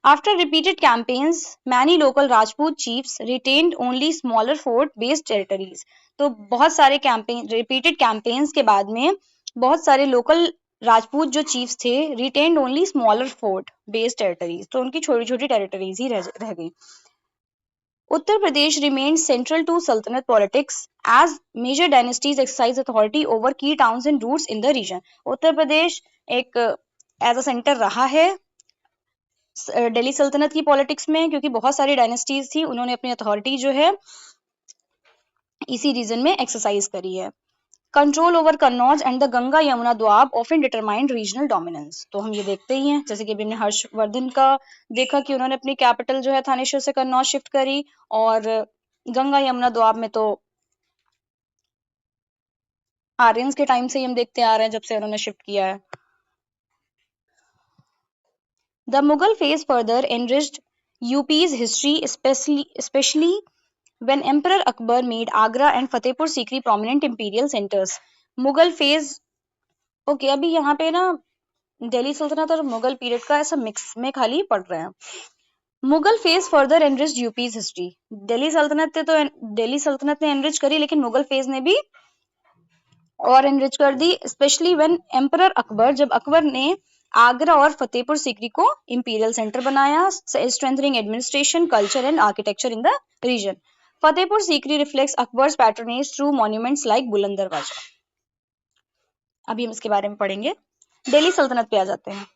After repeated campaigns many local Rajput chiefs retained only smaller fort based territories. तो बहुत सारे कैंपेन, रिपीटेड कैंपेन्स के बाद में बहुत सारे लोकल राजपूत जो चीफ्स थे retained only smaller fort based territories, तो उनकी छोटी छोटी टेरिटरीज ही रह गई। Uttar Pradesh remained central to sultanate politics as major dynasties exercise authority over key towns and routes in the region. Uttar Pradesh एक एज अ सेंटर रहा है दिल्ली सल्तनत की पॉलिटिक्स में, क्योंकि बहुत सारी डायनेस्टीज थी, उन्होंने अपनी अथॉरिटी जो है इसी रीजन में एक्सरसाइज करी है। Control over Kannauj and the Ganga Yamuna Doab often determined regional dominance. तो हम ये देखते ही हैं, जैसे कि अभी हमने हर्षवर्धन का देखा कि उन्होंने अपनी कैपिटल जो है थानेश्वर से कन्नौज शिफ्ट करी, और गंगा यमुना द्वाब में तो आर्यंस के टाइम से ही हम देखते आ रहे हैं, जब से उन्होंने शिफ्ट किया है। The Mughal phase further enriched यूपीज history, especially when Emperor Akbar made Agra and Fatehpur Sikri prominent imperial centers. Mughal phase, okay, अभी यहाँ पे ना दिल्ली सल्तनत और मुगल पीरियड का ऐसा मिक्स में खाली पढ़ रहे हैं। Mughal phase further enriched यूपीज history. Delhi सल्तनत ने एनरिच करी, लेकिन मुगल फेज ने भी और एनरिच कर दी, स्पेशली व्हेन एम्परर अकबर, जब अकबर ने आगरा और फतेहपुर सीकरी को इंपीरियल सेंटर बनाया, strengthening administration, culture and architecture in the region. Fatehpur Sikri reflects Akbar's patronage through monuments like Buland Darwaza. अभी हम इसके बारे में पढ़ेंगे। दिल्ली सल्तनत पे आ जाते हैं।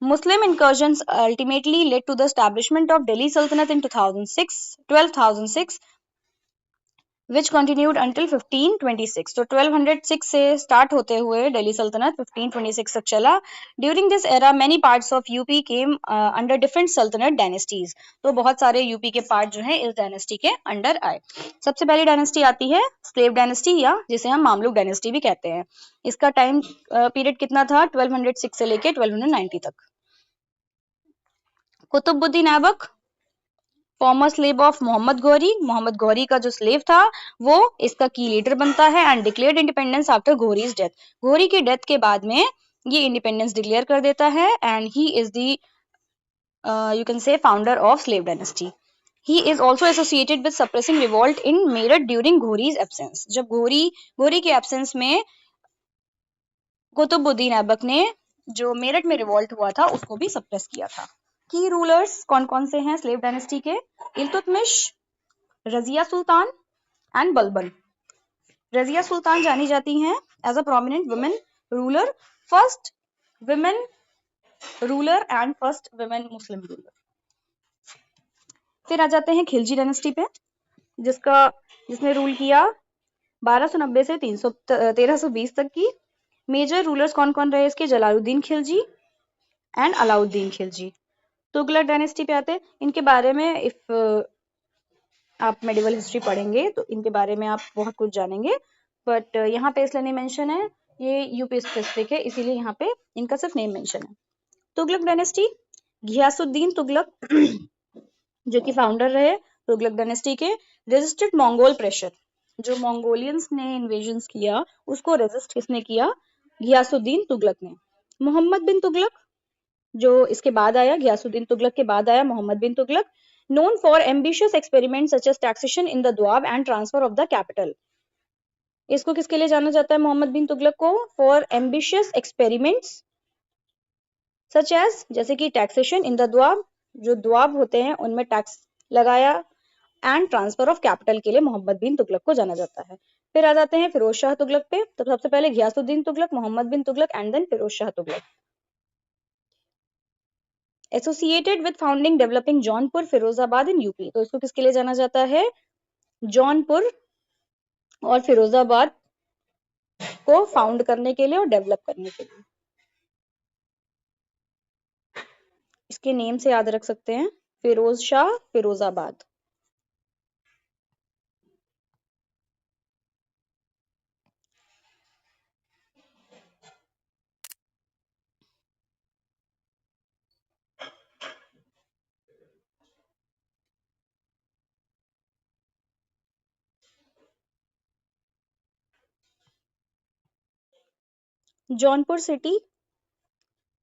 Muslim incursions ultimately led to the establishment of Delhi Sultanate in 1206, which continued until 1526. तो 1206 से स्टार्ट होते हुए दिल्ली सल्तनत 1526 तक चला। During this era, many parts of UP came under different sultanate dynasties. तो बहुत सारे यूपी के पार्ट जो हैं इस डायनेस्टी के अंडर आए। सबसे पहली डायनेस्टी आती है स्लेव डायनेस्टी, या जिसे हम मामलुक डायनेस्टी भी कहते हैं। इसका टाइम पीरियड कितना था? 1206 से लेके 1290 तक। Qutbuddin Aibak, former slave of Mohammad Ghori, Mohammad Ghori का जो स्लेव था वो इसका की लीडर बनता है and declared independence after Ghori's death. Ghori की डेथ के बाद में ये इंडिपेंडेंस डिक्लेयर कर देता है and he is the you can say founder of slave dynasty. He is also associated with suppressing revolt in Meerut during Ghori's absence. जब घोरी के एब्सेंस में कुतुबुद्दीन ऐबक ने जो मेरठ में रिवॉल्ट हुआ था उसको भी सप्रेस किया था। की रूलर्स कौन कौन से हैं स्लेव डायनेस्टी के? इल्तुतमिश, रजिया सुल्तान एंड बलबन। रजिया सुल्तान जानी जाती हैं as a prominent women ruler, first women ruler and first women Muslim ruler. फिर आ जाते हैं खिलजी डायनेस्टी पे, जिसने रूल किया 1290 से 1320 तक की। मेजर रूलर्स कौन कौन रहे इसके? जलालुद्दीन खिलजी एंड अलाउद्दीन खिलजी। तुगलक डायनेस्टी पे आते हैं। इनके बारे में इफ आप मेडिवल हिस्ट्री पढ़ेंगे तो इनके बारे में आप बहुत कुछ जानेंगे, बट यहाँ पे इसलिए नहीं मेंशन है, ये यूपी स्पेसिफिक है, इसीलिए यहाँ पे इनका सिर्फ नेम मेंशन है। तुगलक डायनेस्टी, घियासुद्दीन तुगलक जो कि फाउंडर रहे तुगलक डायनेस्टी के। रेजिस्टेड मंगोल प्रेशर, जो मंगोलियंस ने इन्वेजन्स किया उसको रेजिस्ट किसने किया? घियासुद्दीन तुगलक ने। मोहम्मद बिन तुगलक जो इसके बाद आया, घियासुद्दीन तुगलक के बाद आया Mohammad bin Tughlaq, known for ambitious experiments such as taxation in the Doab and transfer of the capital. इसको किसके लिए जाना जाता है मोहम्मद बिन तुगलक को? For ambitious experiments such as, जैसे कि टैक्सेशन इन द द्वाब, जो द्वाब होते हैं उनमें टैक्स लगाया, एंड ट्रांसफर ऑफ कैपिटल के लिए मोहम्मद बिन तुगलक को जाना जाता है। फिर आ जाते हैं फिरोज शाह तुगलक पे। तो सबसे पहले Ghiyasuddin Tughlaq, Muhammad bin Tughlaq and then Firoz Shah Tughlaq. Associated with founding developing Jaunpur Firozabad in UP, तो इसको किसके लिए जाना जाता है? जौनपुर और फिरोजाबाद को फाउंड करने के लिए और डेवलप करने के लिए। इसके नेम से याद रख सकते हैं, Firoz Shah Firozabad. Jaunpur city,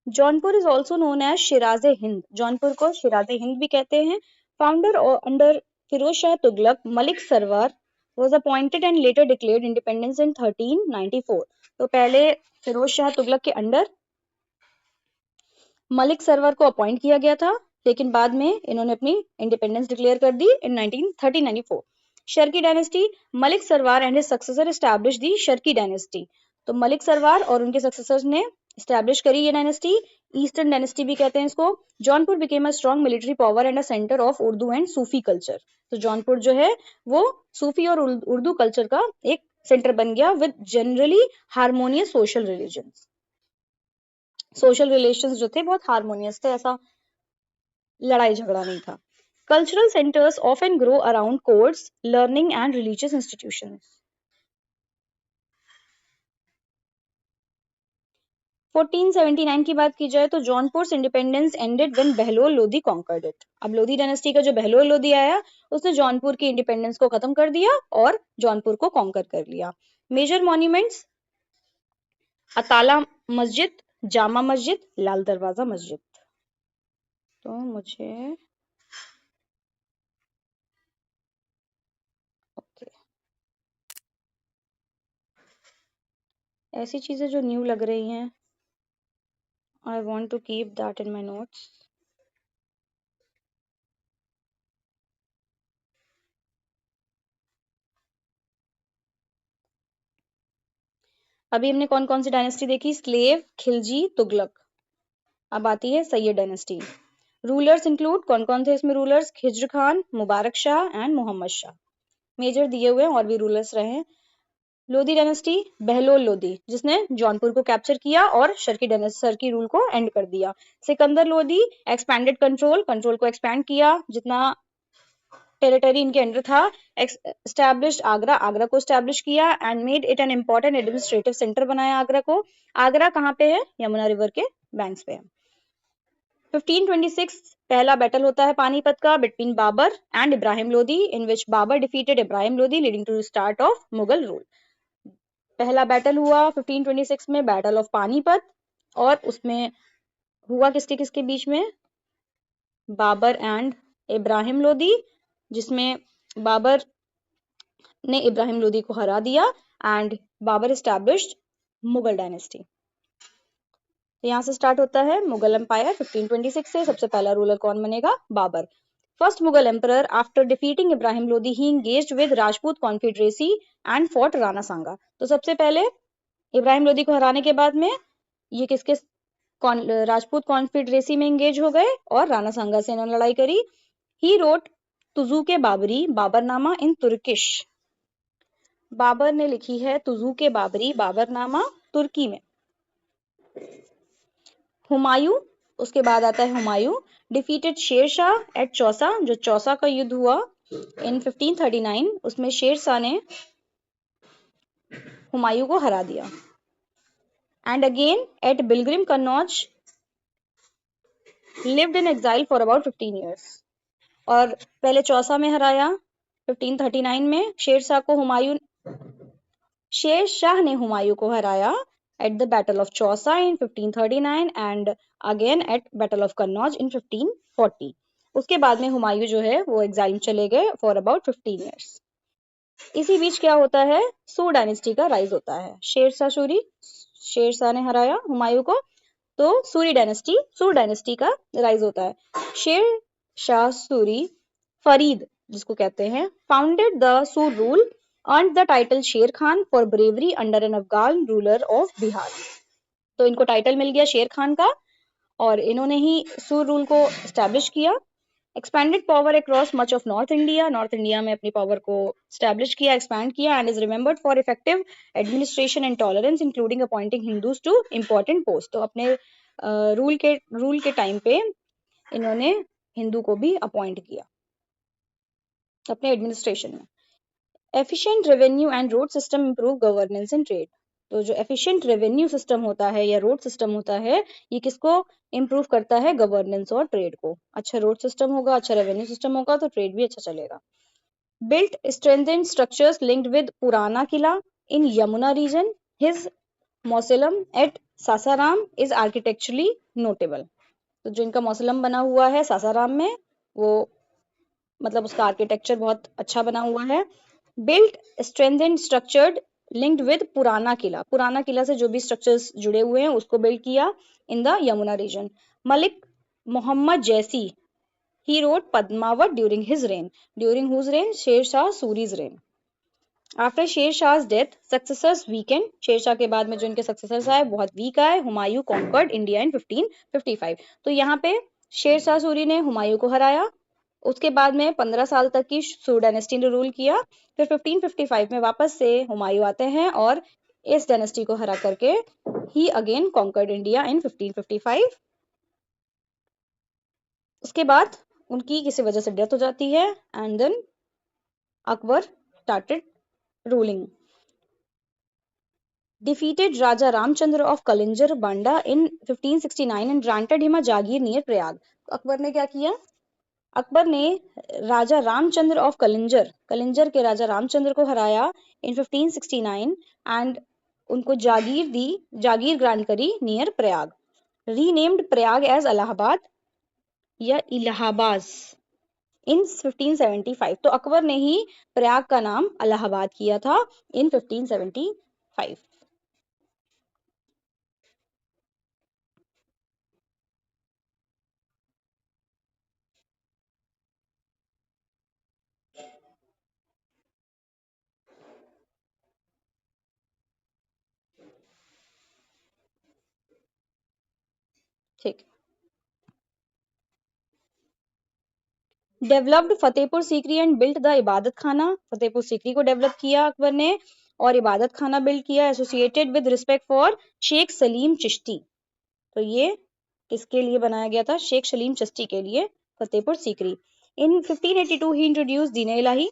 Jaunpur is also known as Shiraze Hind, Jaunpur को शिराजे हिंद भी कहते हैं। Founder under Firoz Shah Tughlaq, Malik Sarwar was appointed and later declared independence in 1394। तो पहले फिरोज शाह तुगलक के अंडर मलिक सरवर को अपॉइंट किया गया था, लेकिन बाद में इन्होंने अपनी इंडिपेंडेंस डिक्लेयर कर दी इन 1394। Sharki dynasty, Malik Sarwar and his successor establish the Sharki dynasty. तो मलिक सरवार और उनके सक्सेसर्स ने एस्टैब्लिश करी ये डायनेस्टी, ईस्टर्न डायनेस्टी भी कहते हैं इसको। Jaunpur became a strong military power and a centre of Urdu and Sufi culture. तो जौनपुर जो है वो सूफी और उर्दू कल्चर का एक सेंटर बन गया with generally harmonious social religions. Social relations जो थे बहुत हार्मोनियस थे, ऐसा लड़ाई झगड़ा नहीं था। Cultural centres often grow around courts, learning and religious institutions. 1479 की बात की जाए तो Jaunpur independence ended when Bahlol Lodi conquered it. अब लोधी डायनेस्टी का जो बहलोल लोधी आया उसने जौनपुर की इंडिपेंडेंस को खत्म कर दिया और जौनपुर को कॉन्कर कर लिया। मेजर मॉन्यूमेंट्स, अताला मस्जिद, जामा मस्जिद, लाल दरवाजा मस्जिद। तो मुझे ओके, ऐसी चीजें जो न्यू लग रही हैं, I want to keep that in my notes. अभी हमने कौन कौन सी डायनेस्टी देखी? स्लेव, खिलजी, तुगलक। अब आती है सैयद डायनेस्टी। रूलर्स इंक्लूड, कौन कौन थे इसमें rulers? Khizr Khan, Mubarak Shah and Mohammad Shah. Major दिए हुए हैं, और भी रूलर्स रहे हैं। लोधी डायनेस्टी, बहलोल लोधी, जिसने जौनपुर को कैप्चर किया और सर की रूल को एंड कर दिया। Sikandar Lodhi, expanded control, control को एक्सपैंड किया, जितना टेरिटरी इनके अंडर था। एस्टैब्लिश आगरा, आगरा को एस्टैब्लिश किया and made it an important administrative centre बनाया आगरा को। आगरा कहाँ पे है? यमुना रिवर के बैंक्स पे है। 1526 पहला बैटल होता है पानीपत का between Babur and Ibrahim Lodi, in which Babur defeated Ibrahim Lodi, leading to the start of Mughal rule. पहला बैटल हुआ 1526 में, बैटल ऑफ पानीपत, और उसमें हुआ किसके किसके बीच में? बाबर एंड इब्राहिम लोधी, जिसमें बाबर ने इब्राहिम लोधी को हरा दिया and Babur established Mughal dynasty. तो यहाँ से स्टार्ट होता है मुगल एम्पायर 1526 से। सबसे पहला रूलर कौन बनेगा? Babur. First Mughal emperor after defeating Ibrahim Lodi, he engaged with Rajput confederacy and fought Rana Sanga. तो सबसे पहले इब्राहिम लोधी को हराने के बाद में ये किसके राजपूत कॉन्फेडरेसी में एंगेज हो गए और राणा सांगा से इन्होंने लड़ाई करी। He wrote Tuzuk-e Babri, Baburnama in Turkish. Babur ने लिखी है तुजुके बाबरी, बाबरनामा, तुर्की में। हुमायूं, उसके बाद आता है हुमायूं, डिफीटेड शेर शाह एट चौसा, जो चौसा का युद्ध हुआ इन 1539, उसमें शेर शाह ने हुमायूं को हरा दिया। And again at Bilgram Kannauj lived in exile for about 15 years। और पहले चौसा में हराया 1539 में शेर शाह ने हुमायूं को हराया at the battle of Chausa in 1539 and again at battle of Kannauj in 1540। उसके बाद में हुमायूं जो है वो एग्जाइल चले गए फॉर अबाउट 15 years। इसी बीच क्या होता है? सूर डायनेस्टी का राइज होता है। शेर शाह ने हराया हुमायूं को, तो सूर डायनेस्टी का राइज होता है। शेर शाह सूरी फरीद, जिसको कहते हैं, founded the Sur rule, earned the title Sher Khan for bravery under an Afghan ruler of Bihar. तो इनको टाइटल मिल गया शेर खान का, और इन्होंने ही सूर रूल को स्टैब्लिश किया। Expanded power across much of north India, north India में अपनी पावर को स्टैब्लिश किया, एक्सपैंड किया, and is remembered for effective administration and tolerance including appointing Hindus two important post. तो अपने रूल के टाइम पे इन्होंने हिंदू को भी अपॉइंट किया अपने एडमिनिस्ट्रेशन में। Efficient revenue and road system improve governance and trade. तो जो एफिशिएंट रेवेन्यू सिस्टम होता है या रोड सिस्टम होता है, ये किसको इंप्रूव करता है? गवर्नेंस और ट्रेड को। अच्छा रोड सिस्टम होगा, अच्छा रेवेन्यू सिस्टम होगा, तो ट्रेड भी अच्छा चलेगा। Built strengthened structures linked with Purana Qila in Yamuna region. His mausoleum at Sasaram is architecturally notable. तो जो इनका मौसलम बना हुआ है सासाराम में, वो मतलब उसका आर्किटेक्चर बहुत अच्छा बना हुआ है। Built strengthened structured linked with Purana किला, पुराना किला से जो भी स्ट्रक्चर्स जुड़े हुए हैं उसको बिल्ड किया in the Yamuna region. Malik Muhammad Jayasi, he wrote Padmavat during his reign, during whose reign? Sher Shah Suri's reign. After Sher Shah's death, successors weakened. Sher Shah के बाद में जो इनके सक्सेसर्स आए बहुत वीक आए। Humayun conquered India in 1555। तो यहाँ पे शेर शाह सूरी ने हुमायूं को हराया, उसके बाद में 15 साल तक की सूर डायनेस्टी ने रूल किया। फिर 1555 में वापस से हुमायूं आते हैं और इस डायनेस्टी को हरा करके ही अगेन कॉन्कर्ड इंडिया इन 1555। उसके बाद उनकी किसी वजह से डेथ हो जाती है and then Akbar started ruling. defeated Raja Ramchandra of Kalinjar Banda in 1569 and granted him a jagir near Prayag. तो अकबर ने क्या किया? अकबर ने राजा रामचंद्र ऑफ कलिंजर, कलिंजर के राजा रामचंद्र को हराया इन 1569 एंड उनको जागीर दी, जागीर ग्रांट करी near Prayag. Renamed Prayag as Allahabad या इलाहाबाद इन 1575। तो अकबर ने ही प्रयाग का नाम इलाहाबाद किया था इन 1575। ठीक। Developed Fatehpur Sikri and built the इबादत खाना, फतेहपुर सीकरी को डेवलप किया अकबर ने और इबादत खाना बिल्ड किया, associated with respect for Sheikh Salim Chishti. तो ये किसके लिए बनाया गया था? शेख सलीम चिश्ती के लिए फतेहपुर सीकरी। इन 1582 ही इंट्रोड्यूस दीन इलाही,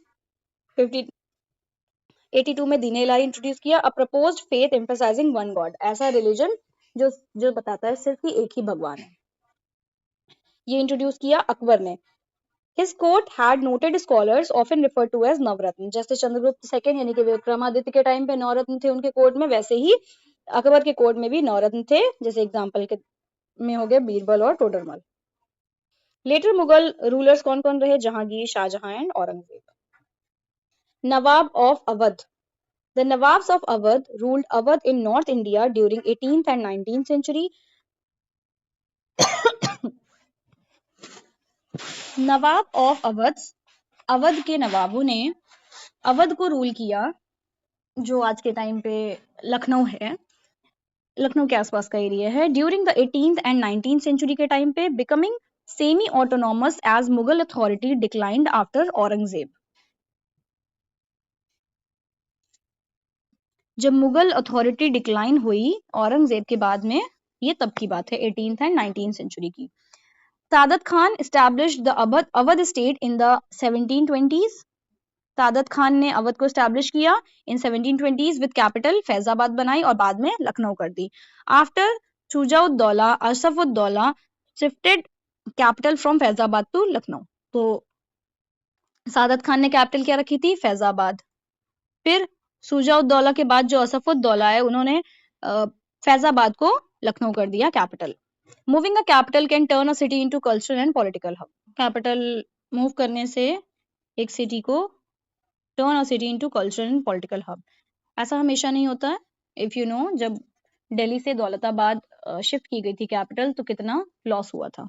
1582 में दीन इलाही इंट्रोड्यूस किया। A proposed faith emphasising one God, ऐसा रिलीजन जो जो बताता है सिर्फ कि एक ही भगवान है, ये इंट्रोड्यूस किया अकबर ने। His court had noted scholars often referred to as नवरत्न, जैसे चंद्रगुप्त सेकंड यानी कि विक्रमादित्य के टाइम पे नवरत्न थे उनके कोर्ट में, वैसे ही अकबर के कोर्ट में भी नवरत्न थे, जैसे एग्जांपल के में हो गए बीरबल और टोडरमल। लेटर मुगल रूलर्स कौन कौन रहे? Jahangir, Shahjahan and Aurangzeb. Nawab of Awadh, the Nawabs of Awadh ruled Awadh in North India during 18th and 19th century. Nawab of Awadh, Awadh के नवाबों ने अवध को रूल किया, जो आज के टाइम पे लखनऊ है, लखनऊ के आसपास का एरिया है। During the 18th and 19th century के टाइम पे, becoming semi autonomous as Mughal authority declined after Aurangzeb. जब मुगल अथॉरिटी डिक्लाइन हुई औरंगजेब के बाद में, ये तब की बात है 18th एंड 19th सेंचुरी की। Saadat Khan established the Awadh state in the 1720s, Saadat Khan ने अवध को स्टैब्लिश किया इन 1720s विद कैपिटल फैजाबाद बनाई और बाद में लखनऊ कर दी। After Shujauddaula Asafuddaula shifted capital from Faizabad to Lucknow. तो सादत खान ने कैपिटल क्या रखी थी? फैजाबाद। फिर शुजाउद्दौला के बाद जो असफुद्दौला है उन्होंने फैजाबाद को लखनऊ कर दिया capital. Moving a capital can turn a city into cultural and political hub, capital move करने से एक सिटी को turn a city into cultural and political hub, ऐसा हमेशा नहीं होता है। इफ यू नो, जब दिल्ली से दौलताबाद शिफ्ट की गई थी कैपिटल, तो कितना लॉस हुआ था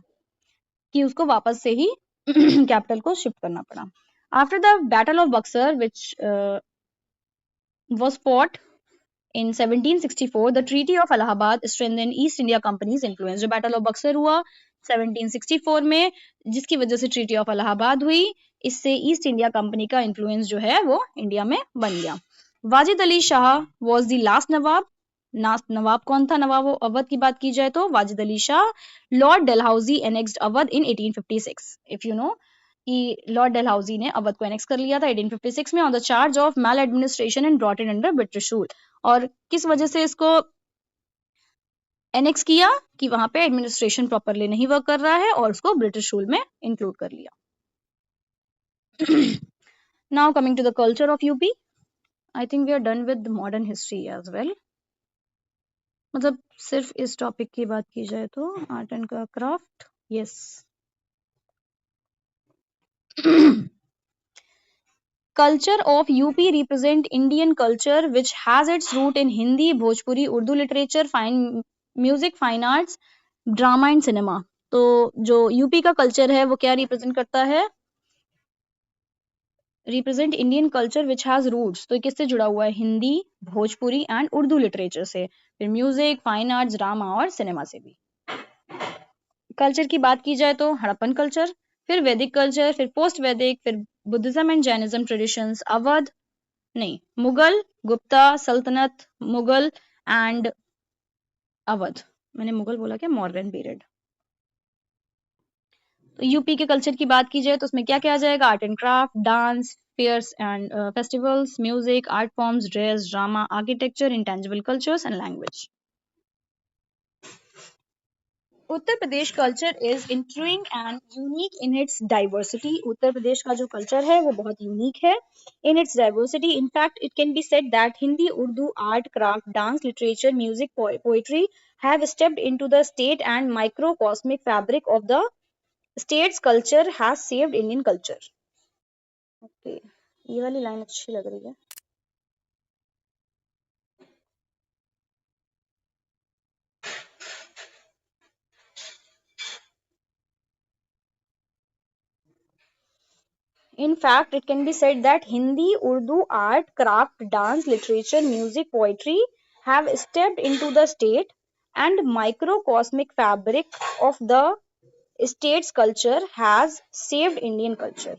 कि उसको वापस से ही कैपिटल को शिफ्ट करना पड़ा। After the battle of Buxar which was fought in 1764, the Treaty of Allahabad strengthened East India Company's influence. जो बैटल ऑफ बक्सर हुआ 1764 में, जिसकी वजह से ट्रीटी ऑफ इलाहाबाद हुई, इससे ईस्ट इंडिया कंपनी का इन्फ्लुएंस जो है वो इंडिया में बन गया। Wajid Ali Shah was the last nawab. नवाब कौन था नवाब अवध की बात की जाए तो? Wajid Ali Shah. Lord Dalhousie annexed Awadh in 1856, if you know कि लॉर्ड डलहौजी ने अवध को एनेक्स कर लिया था 1856 में, on the charge of maladministration and brought it under British rule. और किस वजह से इसको एनेक्स किया? कि वहां पे एडमिनिस्ट्रेशन प्रॉपरली नहीं वर्क कर रहा है और उसको ब्रिटिश रूल में इंक्लूड कर लिया। Now coming to the culture of UP, I think we are done with modern history as well. मतलब सिर्फ इस टॉपिक की बात की जाए तो art and craft, yes. Culture of UP represent Indian culture which has its root in Hindi, Bhojpuri, Urdu literature, fine music, fine arts, drama and cinema. तो जो यूपी का कल्चर है वो क्या रिप्रेजेंट करता है? Represent Indian culture which has roots, तो किससे जुड़ा हुआ है? हिंदी, भोजपुरी एंड उर्दू लिटरेचर से, फिर म्यूजिक, फाइन आर्ट्स, ड्रामा और सिनेमा से भी। कल्चर की बात की जाए तो हड़प्पन कल्चर, फिर वैदिक कल्चर, फिर पोस्ट वैदिक, फिर Buddhism and Jainism traditions, Awadh नहीं, मुगल, गुप्ता सल्तनत, मुगल एंड अवध। मैंने मुगल बोला क्या? Modern period. तो यूपी के कल्चर की बात की जाए तो उसमें क्या क्या आ जाएगा? Art and craft, dance, fairs and festivals, music, art forms, dress, drama, architecture, intangible cultures and language. Uttar Pradesh culture is intriguing and unique in its diversity. Uttar Pradesh का जो कल्चर है वो बहुत यूनिक है in its diversity. In fact it can be said that Hindi, Urdu, art, craft, dance, literature, music, poetry have stepped into the state and microcosmic fabric of the state's culture has saved Indian culture. Okay, ये वाली line अच्छी लग रही है। In fact, it can be said that Hindi, Urdu, art, craft, dance, literature, music, poetry have stepped into the state and microcosmic fabric of the state's culture has saved Indian culture.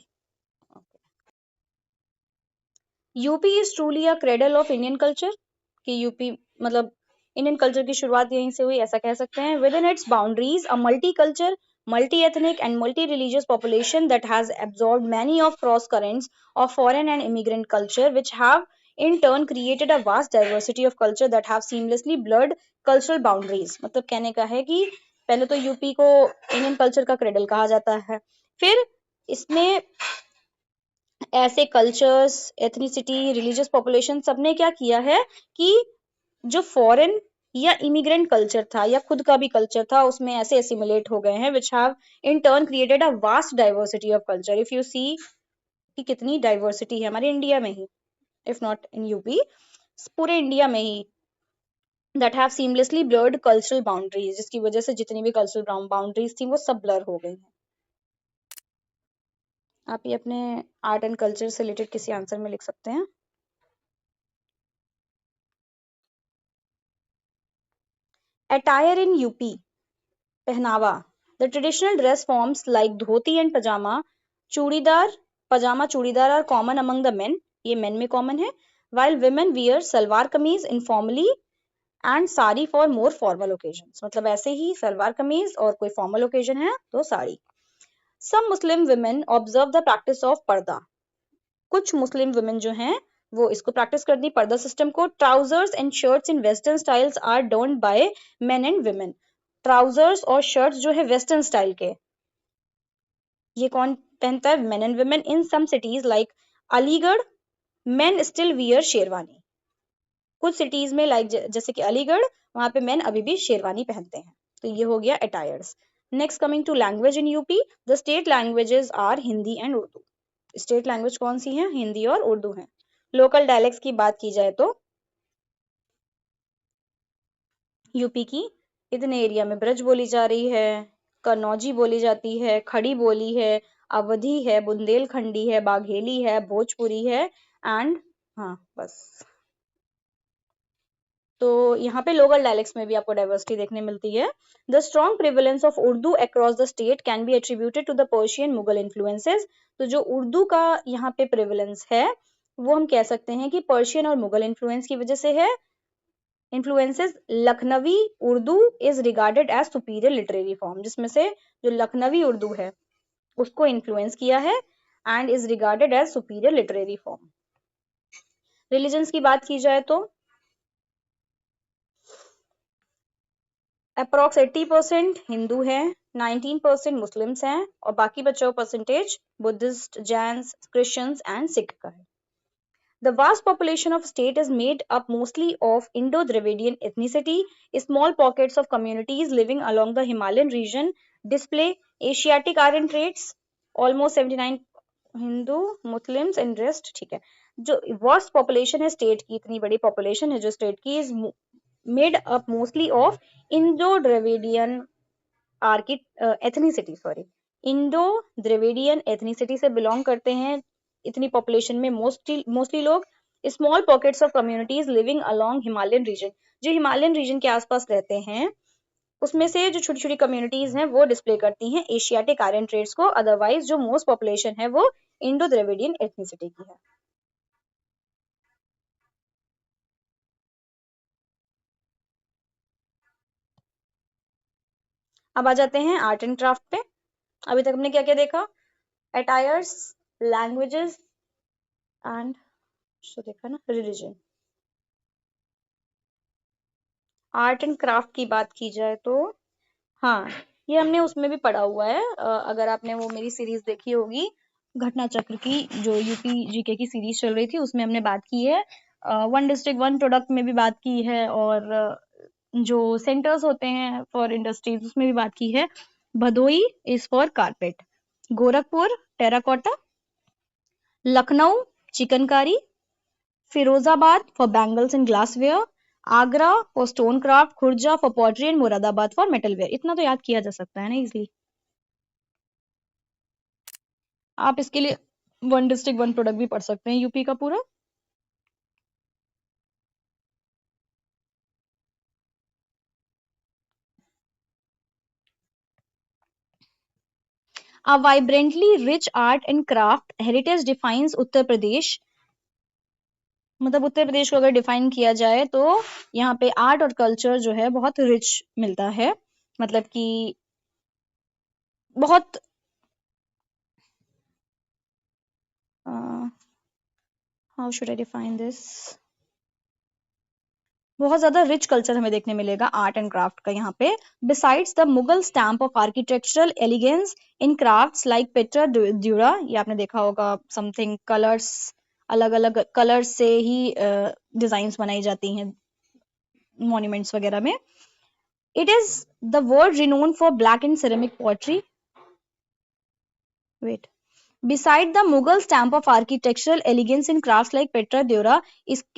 UP is truly a cradle of Indian culture, कि UP मतलब Indian culture की शुरुआत यहीं से हुई, ऐसा कह सकते हैं. With in its boundaries a multi culture, multi ethnic and multi religious population that has absorbed many of cross currents of foreign and immigrant culture, which have in turn created a vast diversity of culture that have seamlessly blurred cultural boundaries. मतलब कहने का है कि पहले तो UP को Indian culture का cradle कहा जाता है, फिर इसने ऐसे कल्चर्स, एथनिसिटी, रिलीजियस पॉपुलेशन सबने क्या किया है कि जो फॉरेन या इमिग्रेंट कल्चर था या खुद का भी कल्चर था उसमें ऐसे एसिमुलेट हो गए हैं, which have in turn created a vast diversity of culture. If you see कि कितनी डाइवर्सिटी है हमारे इंडिया में ही, इफ नॉट इन यूपी, पूरे इंडिया में ही, that have seamlessly blurred cultural boundaries, जिसकी वजह से जितनी भी कल्चरल बाउंड्रीज थी वो सब ब्लर हो गई हैं. आप ये अपने आर्ट एंड कल्चर से रिलेटेड किसी आंसर में लिख सकते हैं. अटायर इन यूपी, पहनावा. The traditional dress forms like dhoti and pyjama churidar are common among the men, ये मेन में कॉमन है. While women wear salwar kameez informally and sari for more formal occasion, मतलब ऐसे ही सलवार कमीज और कोई फॉर्मल ओकेजन है तो sari. Some Muslim women observe the practice of purdah, कुछ मुस्लिम वुमेन जो हैं वो इसको प्रैक्टिस करती पर्दा सिस्टम को. Trousers and shirts in western styles are donned by men and women, trousers और शर्ट्स जो है वेस्टर्न स्टाइल के, ये कौन पहनता है? Men and women. In some cities like Aligarh men still wear sherwani, कुछ सिटीज में लाइक जैसे कि अलीगढ़, वहां पे मेन अभी भी शेरवानी पहनते हैं. तो ये हो गया attires. Next coming to language in UP, the state languages are Hindi and Urdu. State language कौन सी है? हिंदी और उर्दू है. लोकल डायलेक्ट्स की बात की जाए तो यूपी की इतने एरिया में ब्रज बोली जा रही है, कन्नौजी बोली जाती है, खड़ी बोली है, अवधी है, बुंदेलखंडी है, बाघेली है, भोजपुरी है एंड हाँ बस. तो यहाँ पे लोकल डायलेक्ट्स में भी आपको डाइवर्सिटी देखने मिलती है. The strong prevalence of Urdu across the state can be attributed to the Persian Mughal influences. तो जो उर्दू का यहाँ पे प्रिवेलेंस है वो हम कह सकते हैं कि पर्शियन और मुगल इन्फ्लुएंस की वजह से है. Influences Lucknowi Urdu is regarded as superior literary form, जिसमें से जो लखनवी उर्दू है उसको इन्फ्लुएंस किया है and is regarded as superior literary form. Religions की बात की जाए तो अप्रॉक्स 80% हिंदू है, 19% मुस्लिम्स हैं और बाकी बचा हुआ percentage Buddhist, Jains, Christians and Sikh का है. The vast population of state is made up mostly of Indo-Dravidian ethnicity. Small pockets of communities living along the Himalayan region display Asiatic Aryan traits. Almost 79 Hindu, Muslims and rest. ठीक है, जो vast population है state की, इतनी बड़ी population है जो state की, is made up mostly of Indo Dravidian ethnicity, sorry, Indo Dravidian ethnicity से बिलोंग करते हैं इतनी पॉपुलेशन में मोस्टली लोग. Small pockets of communities living along Himalayan region, जो हिमालयन रीजन के आसपास रहते हैं उसमें से जो छोटी छोटी कम्युनिटीज हैं वो डिस्प्ले करती हैं एशियाटिक आर्यन ट्रेड्स को. अदरवाइज जो मोस्ट पॉपुलेशन है वो इंडो द्रविडियन एथनिसिटी की है. अब आ जाते हैं आर्ट एंड क्राफ्ट पे. अभी तक हमने क्या क्या देखा? अटायर्स, लैंग्वेजेस एंड देखा ना रिलीजन. आर्ट एंड क्राफ्ट की बात की जाए तो हाँ, ये हमने उसमें भी पढ़ा हुआ है. अगर आपने वो मेरी सीरीज देखी होगी घटना चक्र की, जो यूपी जीके की सीरीज चल रही थी, उसमें हमने बात की है. वन डिस्ट्रिक्ट वन प्रोडक्ट में भी बात की है और जो सेंटर्स होते हैं फॉर इंडस्ट्रीज उसमें भी बात की है. Bhadohi is for carpet, Gorakhpur terracotta, Lucknow chikankari, Firozabad for bangles and glassware, Agra for stone craft, Khurja for pottery and Moradabad for metalware. इतना तो याद किया जा सकता है ना इजिली. आप इसके लिए वन डिस्ट्रिक्ट वन प्रोडक्ट भी पढ़ सकते हैं यूपी का पूरा. A vibrantly rich art and craft heritage defines Uttar Pradesh. मतलब उत्तर प्रदेश को अगर डिफाइन किया जाए तो यहाँ पे आर्ट और कल्चर जो है बहुत रिच मिलता है। मतलब कि बहुत how should I define this, बहुत ज्यादा रिच कल्चर हमें देखने मिलेगा आर्ट एंड क्राफ्ट का यहाँ पे। Besides the Mughal stamp of architectural elegance in crafts like pietra dura, ये आपने देखा होगा, समथिंग कलर्स, अलग अलग कलर्स से ही डिजाइन्स बनाई जाती हैं मॉन्यूमेंट्स वगैरह में। It is the world renowned for black and ceramic pottery. Wait, beside the Mughal stamp of architectural elegance in crafts like pietra dura,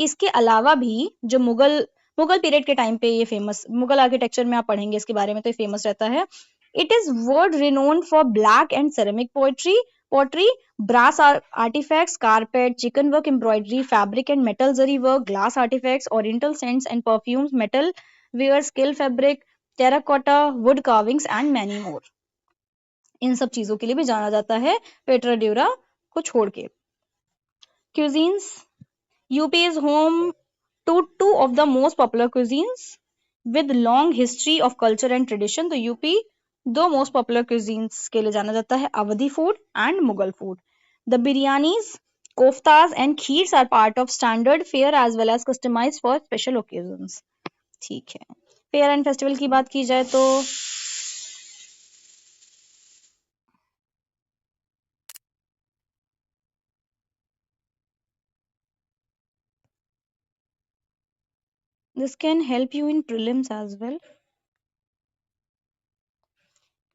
इसके अलावा भी जो मुगल पीरियड के टाइम पे ये फेमस, मुगल आर्किटेक्चर में आप पढ़ेंगे इसके बारे में तो ये फेमस रहता है। It is world renowned for black and ceramic pottery, brass artefacts, carpet, chikan work, embroidery, fabric and metal zari work, glass artefacts, oriental scents and perfumes, metal ware, स्किल fabric, terracotta, wood carvings and many more. इन सब चीजों के लिए भी जाना जाता है पेट्रा ड्यूरा को छोड़ के। Cuisines, UP is home to two of the most popular cuisines with long history of culture and tradition. तो यूपी दो मोस्ट पॉपुलर क्यूजीन्स के लिए जाना जाता है, Awadhi food and Mughal food. The biryanis, koftas and kheers are part of standard fare as well as customised for special occasions. ठीक है, fair and festival की बात की जाए तो this can help you in prelims as well.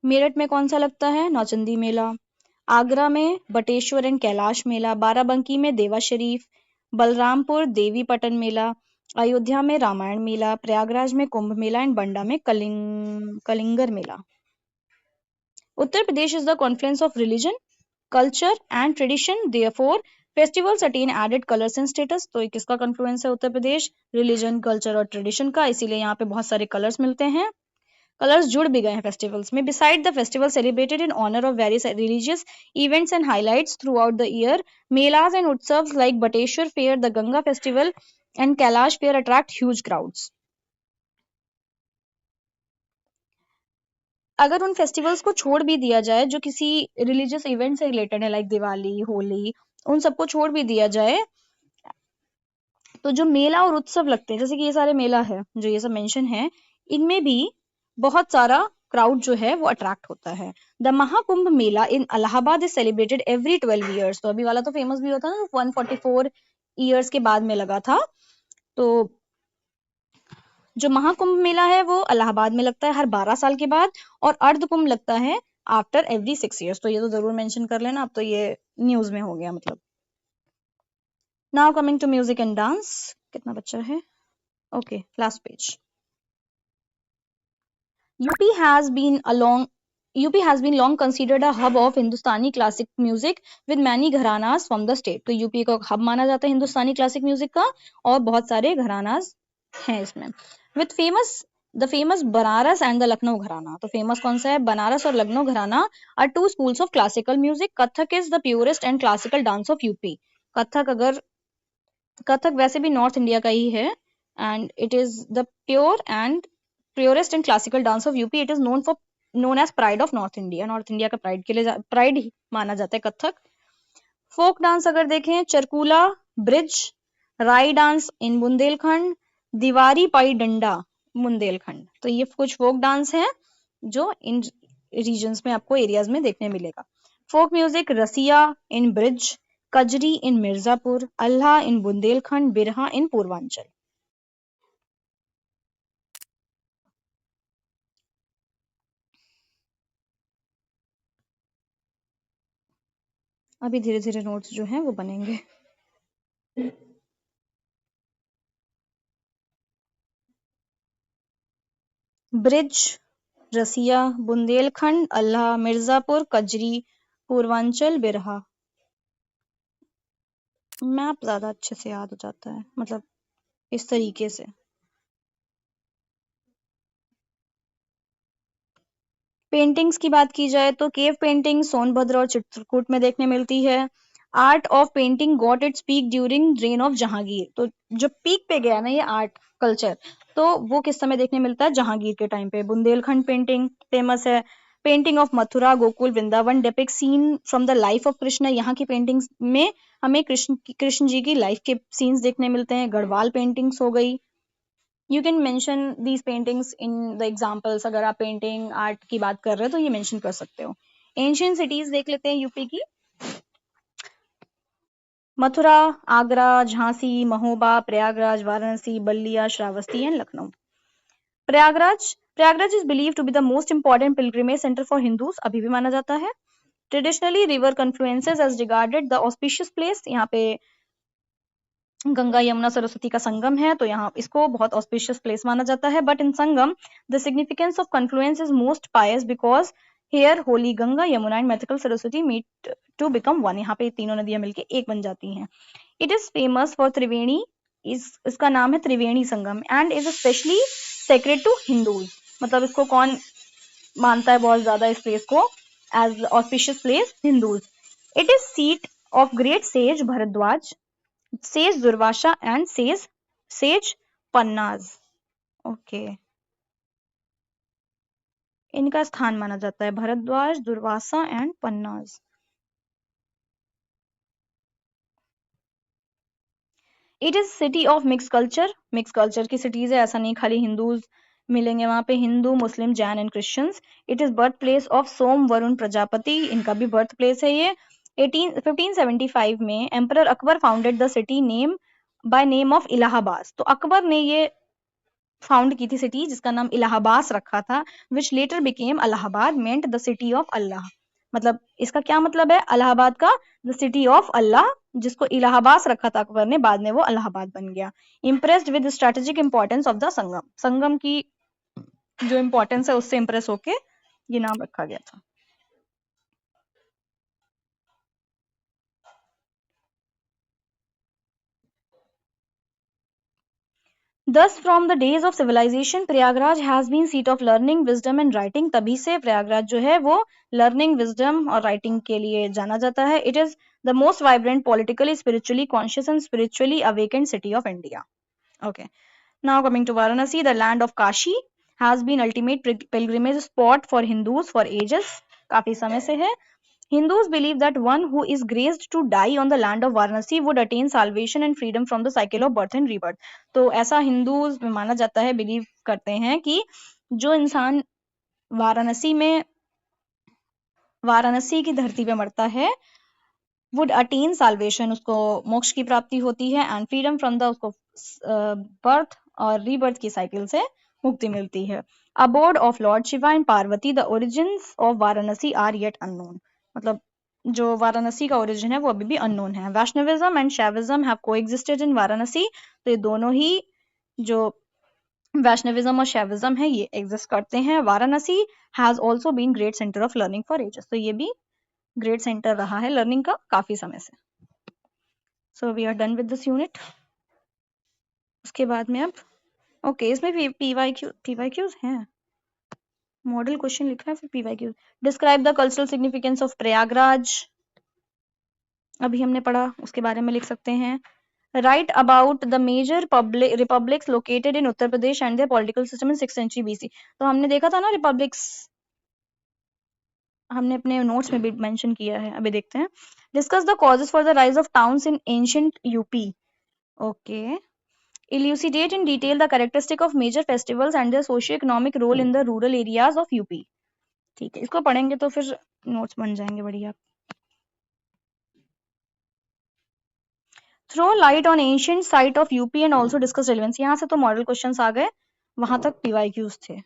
Meerut में कौन सा लगता है? नौचंदी मेला। आगरा में बटेश्वर एंड कैलाश मेला, बाराबंकी में देवा शरीफ, बलरामपुर देवी पटन मेला, अयोध्या में रामायण मेला, प्रयागराज में कुंभ मेला एंड बंडा में Kalinjar Mela. Uttar Pradesh is the confluence of religion, culture and tradition, therefore festivals attain added colours and status. तो ये किसका कॉन्फ्लुएंस है उत्तर प्रदेश? रिलीजन, कल्चर और ट्रेडिशन का, इसीलिए यहाँ पे बहुत सारे कलर्स मिलते हैं, कलर्स जुड़ भी गए हैं फेस्टिवल्स में। Beside the festival celebrated in honour of various religious events and highlights throughout the year, melas and utsavs like Bateshwar fair, the Ganga festival and Kailash fair attract huge crowds. अगर उन फेस्टिवल्स को छोड़ भी दिया जाए जो किसी रिलीजियस इवेंट से रिलेटेड है, लाइक दिवाली, होली, उन सबको छोड़ भी दिया जाए, तो जो मेला और उत्सव लगते हैं, जैसे कि ये सारे मेला है जो ये सब मेंशन है, इनमें भी बहुत सारा क्राउड जो है वो अट्रैक्ट होता है। The Mahakumbh Mela in Allahabad is celebrated every 12 years. तो अभी वाला तो फेमस भी होता है ना, 144 ईयर्स के बाद में लगा था। तो जो महाकुंभ मेला है वो इलाहाबाद में लगता है हर 12 साल के बाद, और अर्ध कुंभ लगता है आफ्टर एवरी 6 ईयर्स। तो ये तो जरूर मेंशन कर लेना, अब तो ये न्यूज में हो गया मतलब। Now coming to music and dance, कितना बच्चा है? Okay, last page. UP has been a long UP has been long considered a hub of Hindustani classic music with many gharanas from the state। तो UP को hub माना जाता है हिंदुस्तानी classic music का, और बहुत सारे घरानास हैं इसमें। With the famous Banaras and the Lucknow घराना। तो फेमस कौन सा है? बनारस और Lucknow gharana are two schools of classical music. Kathak is the purest and classical dance of UP. Kathak वैसे भी नॉर्थ इंडिया का ही है, and it is the purest and classical dance of UP. It is known as pride of North India। North India का pride के लिए pride ही माना जाता है कथक। फोक डांस अगर देखें, चरकूला, ब्रिज, राई डांस इन बुंदेलखंड, दीवारी पाई डंडा बुंदेलखंड। तो ये कुछ फोक डांस हैं जो इन रीजन्स में आपको एरियाज में देखने मिलेगा। फोक म्यूजिक, रसिया इन ब्रिज, कजरी इन मिर्जापुर, अल्लाह इन बुंदेलखंड, बिरहा इन पूर्वांचल। अभी धीरे धीरे नोट्स जो हैं वो बनेंगे। ब्रिज, रसिया, बुंदेलखंड, अल्लाह, मिर्जापुर, कजरी, पूर्वांचल, बिरहा। मैप ज्यादा अच्छे से याद हो जाता है, मतलब इस तरीके से। पेंटिंग्स की बात की जाए तो केव पेंटिंग सोनभद्र और चित्रकूट में देखने मिलती है। Art of painting got its peak during rain of Jahangir. तो जब पीक पे गया ना ये आर्ट कल्चर, तो वो किस समय देखने मिलता है? जहांगीर के टाइम पे। बुंदेलखंड पेंटिंग फेमस है। Painting of Mathura Gokul Vrindavan depict scene from the life of Krishna. यहाँ की पेंटिंग्स में हमें कृष्ण जी की लाइफ के सीन्स देखने मिलते हैं। गढ़वाल पेंटिंग्स हो गई। You can mention these paintings in the examples. अगर आप पेंटिंग आर्ट की बात कर रहे हो तो ये मेंशन कर सकते हो। एंशियंट सिटीज देख लेते हैं यूपी की। Mathura, Agra, Jhansi, Mahoba, Prayagraj, Varanasi, Ballia, Shravasti and Lucknow. Prayagraj is believe to be the most important pilgrimage centre for Hindus, अभी भी माना जाता है। Traditionally river confluences as regarded the auspicious place. यहाँ पे गंगा यमुना सरस्वती का संगम है, तो यहाँ इसको बहुत ऑस्पिशियस प्लेस माना जाता है। But in Sangam the significance of confluence is most pious because here holy Ganga Yamuna and mythical Saraswati meet to become one. यहाँ पे तीनों नदियां मिलकर एक बन जाती हैं। It is famous for Triveni, इसका नाम है Triveni Sangam, and is especially sacred to Hindus. मतलब इसको कौन मानता है बहुत ज्यादा इस प्लेस को as auspicious place? Hindus. It is seat of great sage Bharadwaj, sage Durvasa and sage पन्नाज। ओके, इनका स्थान माना जाता है भरद्वाज, दुर्वासा एंड पन्नाज। It is city of mix culture, mix culture की सिटीज है, ऐसा नहीं खाली हिंदूज मिलेंगे वहां पे, Hindu Muslim Jain and Christians. It is birth place of Som Varun Prajapati, इनका भी बर्थ प्लेस है ये। 1575 में emperor Akbar founded the city name by name of Allahabad. तो अकबर ने ये फाउंड की थी सिटी जिसका नाम इलाहाबाद रखा था, which later became Allahabad, meant the city of Allah. मतलब इसका क्या मतलब है अलाहाबाद का? द सिटी ऑफ अल्लाह, जिसको इलाहाबाद रखा था अकबर ने, बाद में वो अलाहाबाद बन गया। Impressed with strategic importance of the Sangam, Sangam की जो इंपॉर्टेंस है उससे इंप्रेस होके ये नाम रखा गया था। Thus, from the days of civilization, Prayagraj has been seat of learning, wisdom and writing। तभी से प्रयागराज जो है वो learning, wisdom और writing के लिए जाना जाता है। It is the most vibrant, politically, spiritually conscious and spiritually awakened city of India. Okay. Now coming to Varanasi, the land of Kashi has been ultimate pilgrimage spot for Hindus for ages. काफी समय से है। Hindus believe that one who is graced to die on the land of Varanasi would attain salvation and freedom from the cycle of birth and rebirth। तो ऐसा Hindus में माना जाता है, बिलीव करते हैं कि जो इंसान वाराणसी में, वाराणसी की धरती पे मरता है, वुड अटेन साल्वेशन, उसको मोक्ष की प्राप्ति होती है, एंड फ्रीडम फ्रॉम द, उसको बर्थ और रीबर्थ की साइकिल से मुक्ति मिलती है। Abode of lord Shiva and Parvati, the origins of Varanasi are yet unknown. मतलब जो वाराणसी का ओरिजिन है वो अभी भी अननोन है। वैष्णविज्म एंड शैविज्म हैव कोएग्जिस्टेड इन वाराणसी। तो ये दोनों ही जो वैष्णविज्म और शैविज्म है ये एग्जिस्ट करते हैं। Varanasi has also been great centre of learning for ages. तो ये भी ग्रेट सेंटर रहा है लर्निंग का काफी समय से। So we are done with this unit. उसके बाद में अब ओके, इसमें पीवाईक्यूज हैं, मॉडल क्वेश्चन लिखा है फिर PYQs. Describe the cultural significance of Prayagraj, अभी हमने पढ़ा, उसके बारे में लिख सकते हैं। Write about the major republics located in Uttar Pradesh and their political system in 6th century BC. तो हमने देखा था ना रिपब्लिक्स, हमने अपने नोट्स में भी मेंशन किया है, अभी देखते हैं। Discuss the causes for the rise of towns in ancient UP. Okay, elucidate in detail the characteristic of major festivals and their socio-economic role in the rural areas of UP। ठीक है, इसको पढ़ेंगे तो फिर नोट्स बन जाएंगे बढ़िया। Throw light on ancient site of UP and also discuss relevance. यहाँ से तो मॉडल क्वेश्चंस आ गए, वहां तक पीवाईक्यूज थे।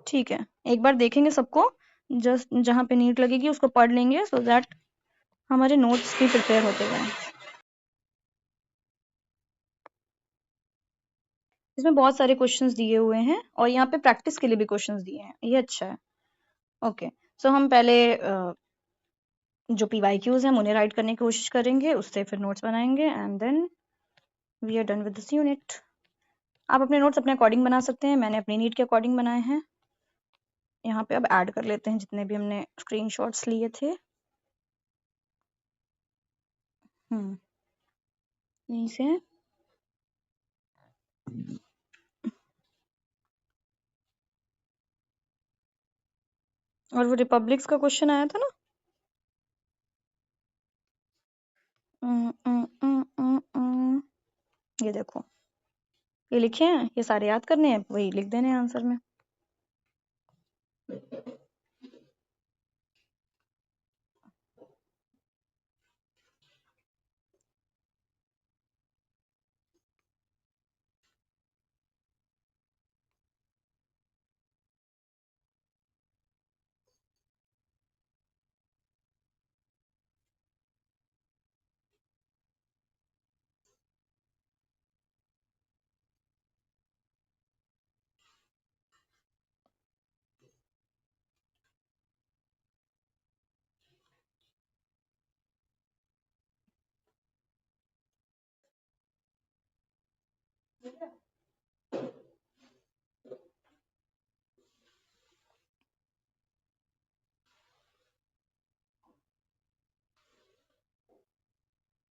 ठीक है, एक बार देखेंगे सबको, जस्ट जहां पे नीट लगेगी उसको पढ़ लेंगे सो दैट हमारे नोट्स भी प्रिपेयर होते गए। इसमें बहुत सारे क्वेश्चंस दिए हुए हैं और यहाँ पे प्रैक्टिस के लिए भी क्वेश्चंस दिए हैं, ये अच्छा है। ओके, सो हम पहले जो पीवाईक्यूज हैं उन्हें राइट करने की कोशिश करेंगे, उससे फिर नोट्स बनाएंगे and then we are done with this unit. आप अपने नोट्स अपने अकॉर्डिंग बना सकते हैं, मैंने अपनी नीड के अकॉर्डिंग बनाए हैं। यहाँ पे अब ऐड कर लेते हैं जितने भी हमने स्क्रीनशॉट्स लिए थे। यहीं से और वो रिपब्लिक्स का क्वेश्चन आया था ना। ये देखो, ये लिखे हैं, ये सारे याद करने हैं, वही लिख देने हैं आंसर में।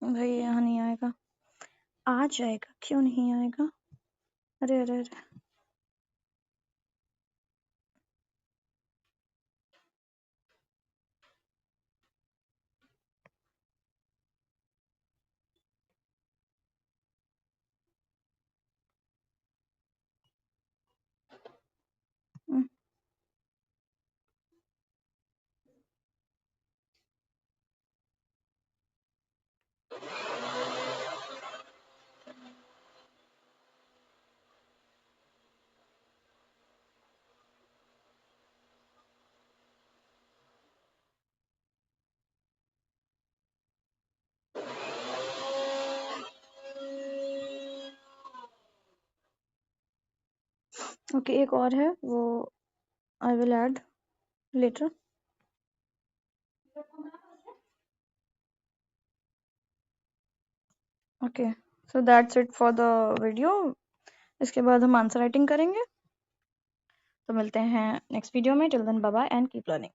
भाई यहाँ नहीं आएगा, आ जाएगा, क्यों नहीं आएगा। अरे अरे अरे, ओके एक और है, वो I will add later. Okay, so that's it for the video. इसके बाद हम आंसर राइटिंग करेंगे, तो मिलते हैं नेक्स्ट वीडियो में। Till then bye bye and keep learning.